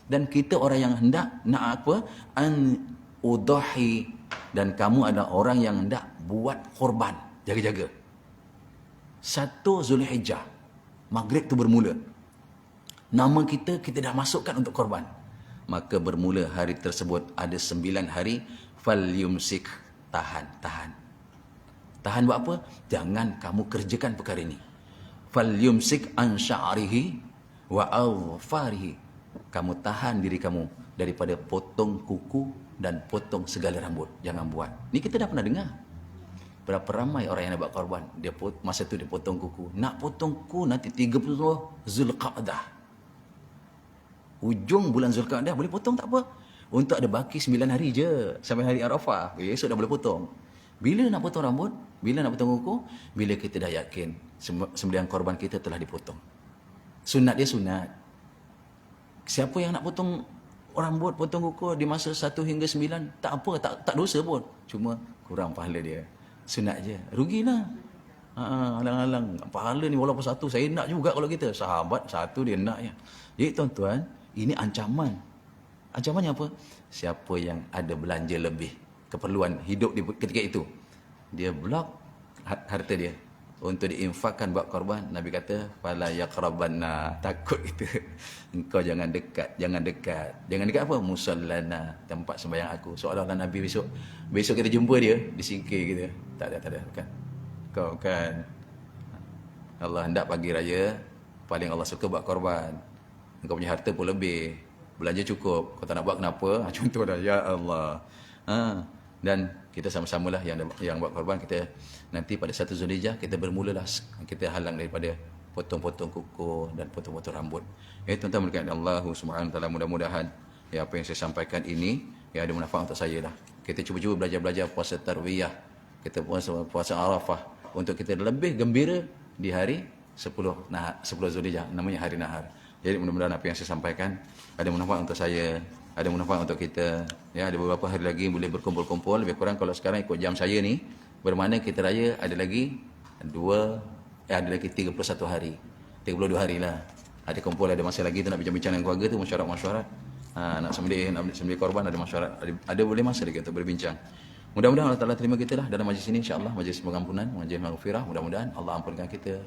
dan kita orang yang hendak, nak apa? An udahi, dan kamu adalah orang yang hendak buat korban. Jaga-jaga. 1 Zulhijjah maghrib tu bermula, nama kita dah masukkan untuk korban. Maka bermula hari tersebut ada 9 hari, falyumsik, tahan buat apa? Jangan kamu kerjakan perkara ini. Falyumsik an sya'rihi wa awfarihi, kamu tahan diri kamu daripada potong kuku dan potong segala rambut. Jangan buat. Ni kita dah pernah dengar. Berapa ramai orang yang nak buat korban, masa tu dia potong kuku. Nak potong kuku nanti 30 Zulqa'dah, hujung bulan Zulqa'dah boleh potong, tak apa. Untuk ada baki 9 hari je sampai hari Arafah, esok dah boleh potong. Bila nak potong rambut, bila nak potong kuku, bila kita dah yakin sembelihan korban kita telah dipotong. Sunat dia sunat. Siapa yang nak potong rambut, potong kuku di masa 1 hingga 9, tak apa, tak dosa pun. Cuma kurang pahala dia. Sunat je. Rugilah. Alang-alang pahala ni walaupun 1, saya nak juga kalau kita. Sahabat 1 dia nak je. Jadi tuan-tuan, ini ancaman. Ancamannya apa? Siapa yang ada belanja lebih, keperluan hidup di ketika itu, dia blok harta dia untuk diinfakkan buat korban. Nabi kata, fala yaqrabanna, takut kita. Engkau jangan dekat. Jangan dekat apa? Musallana, tempat sembahyang aku. Seolah-olah Nabi besok kita jumpa dia, disingkir kita. Tak ada. Kan? Kau kan Allah hendak pagi raya, paling Allah suka buat korban. Engkau punya harta pun lebih, belanja cukup, kau tak nak buat kenapa? Contoh dah, ya Allah. Dan kita sama-samalah yang buat korban. Kita nanti pada 1 Zulhijjah kita bermulalah, kita halang daripada potong-potong kuku dan potong-potong rambut. Tuan-tuan berkata Allah Subhanahu Wa Taala, mudah-mudahan apa yang saya sampaikan ini ada manfaat untuk saya lah. Kita cuba-cuba belajar puasa tarwiyah, kita puasa Arafah, untuk kita lebih gembira di hari 10 Zulhijjah, namanya hari nahar. Jadi mudah-mudahan apa yang saya sampaikan ada manfaat untuk saya, ada manfaat untuk kita. Ada beberapa hari lagi boleh berkumpul-kumpul. Lebih kurang kalau sekarang ikut jam saya ni, bermakna kita raya ada lagi 31 hari. 32 hari lah. Ada kumpul, ada masa lagi tu nak bincang-bincang dengan keluarga tu, mesyuarat-mesyuarat. Nak sembelih korban, ada mesyuarat, ada boleh masa lagi untuk berbincang. Mudah-mudahan Allah Ta'ala terima kita lah dalam majlis ini, insya-Allah, majlis pengampunan, majlis maghfirah. Mudah-mudahan Allah ampunkan kita,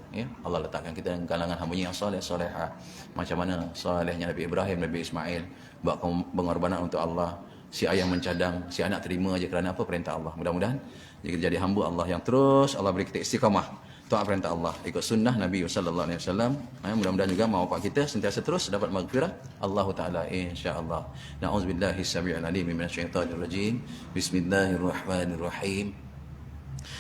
Allah letakkan kita dalam kalangan hamba-Nya yang soleh solehah. Macam mana solehnya Nabi Ibrahim, Nabi Ismail, buat pengorbanan untuk Allah. Si ayah mencadang, si anak terima aja kerana apa? Perintah Allah. Mudah-mudahan jika jadi hamba Allah yang terus Allah beri kita istiqamah, taat perintah Allah, ikut sunnah Nabi sallallahu alaihi wasallam. Mudah-mudahan juga mak bapak kita sentiasa terus dapat maghfirah Allah Taala insya-Allah. Na'udzubillahi samii'il 'aliim minasyaitonir rajim. Bismillahirrahmanirrahim.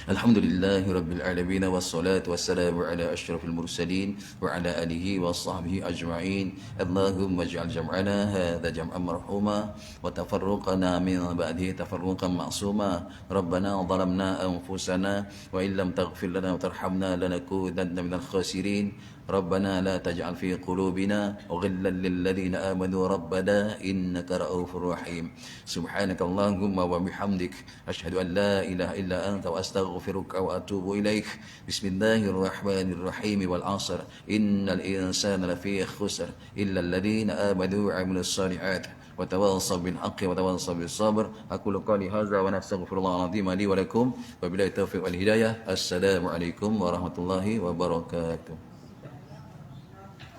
Alhamdulillahi Rabbil Alamin. Wassalatu wassalamu ala ashrafil mursalin wa ala alihi wa sahbihi ajma'in. Allahumma ij'al jam'ana hadha jam'an marhuma wa tafarruqana min ba'dihi tafarruqan ma'suma. Rabbana zalamna anfusana wa illam taghfir lana wa tarhamna lanakunanna minal khasirin. ربنا لا تجعل في قلوبنا غلا للذين آمنوا ربنا إنك رؤوف رحيم. سبحانك اللهم وبحمدك أشهد أن لا إله إلا أنت وأستغفرك وأتوب إليك. بسم الله الرحمن الرحيم والعصر إن الإنسان لفي خسر إلا الذين آمنوا وعملوا الصالحات وتواصوا بالحق وتواصوا بالصبر. أقول قولي هذا ونستغفر الله العظيم لي ولكم وبالله التوفيق والهداية. السلام عليكم ورحمة الله وبركاته.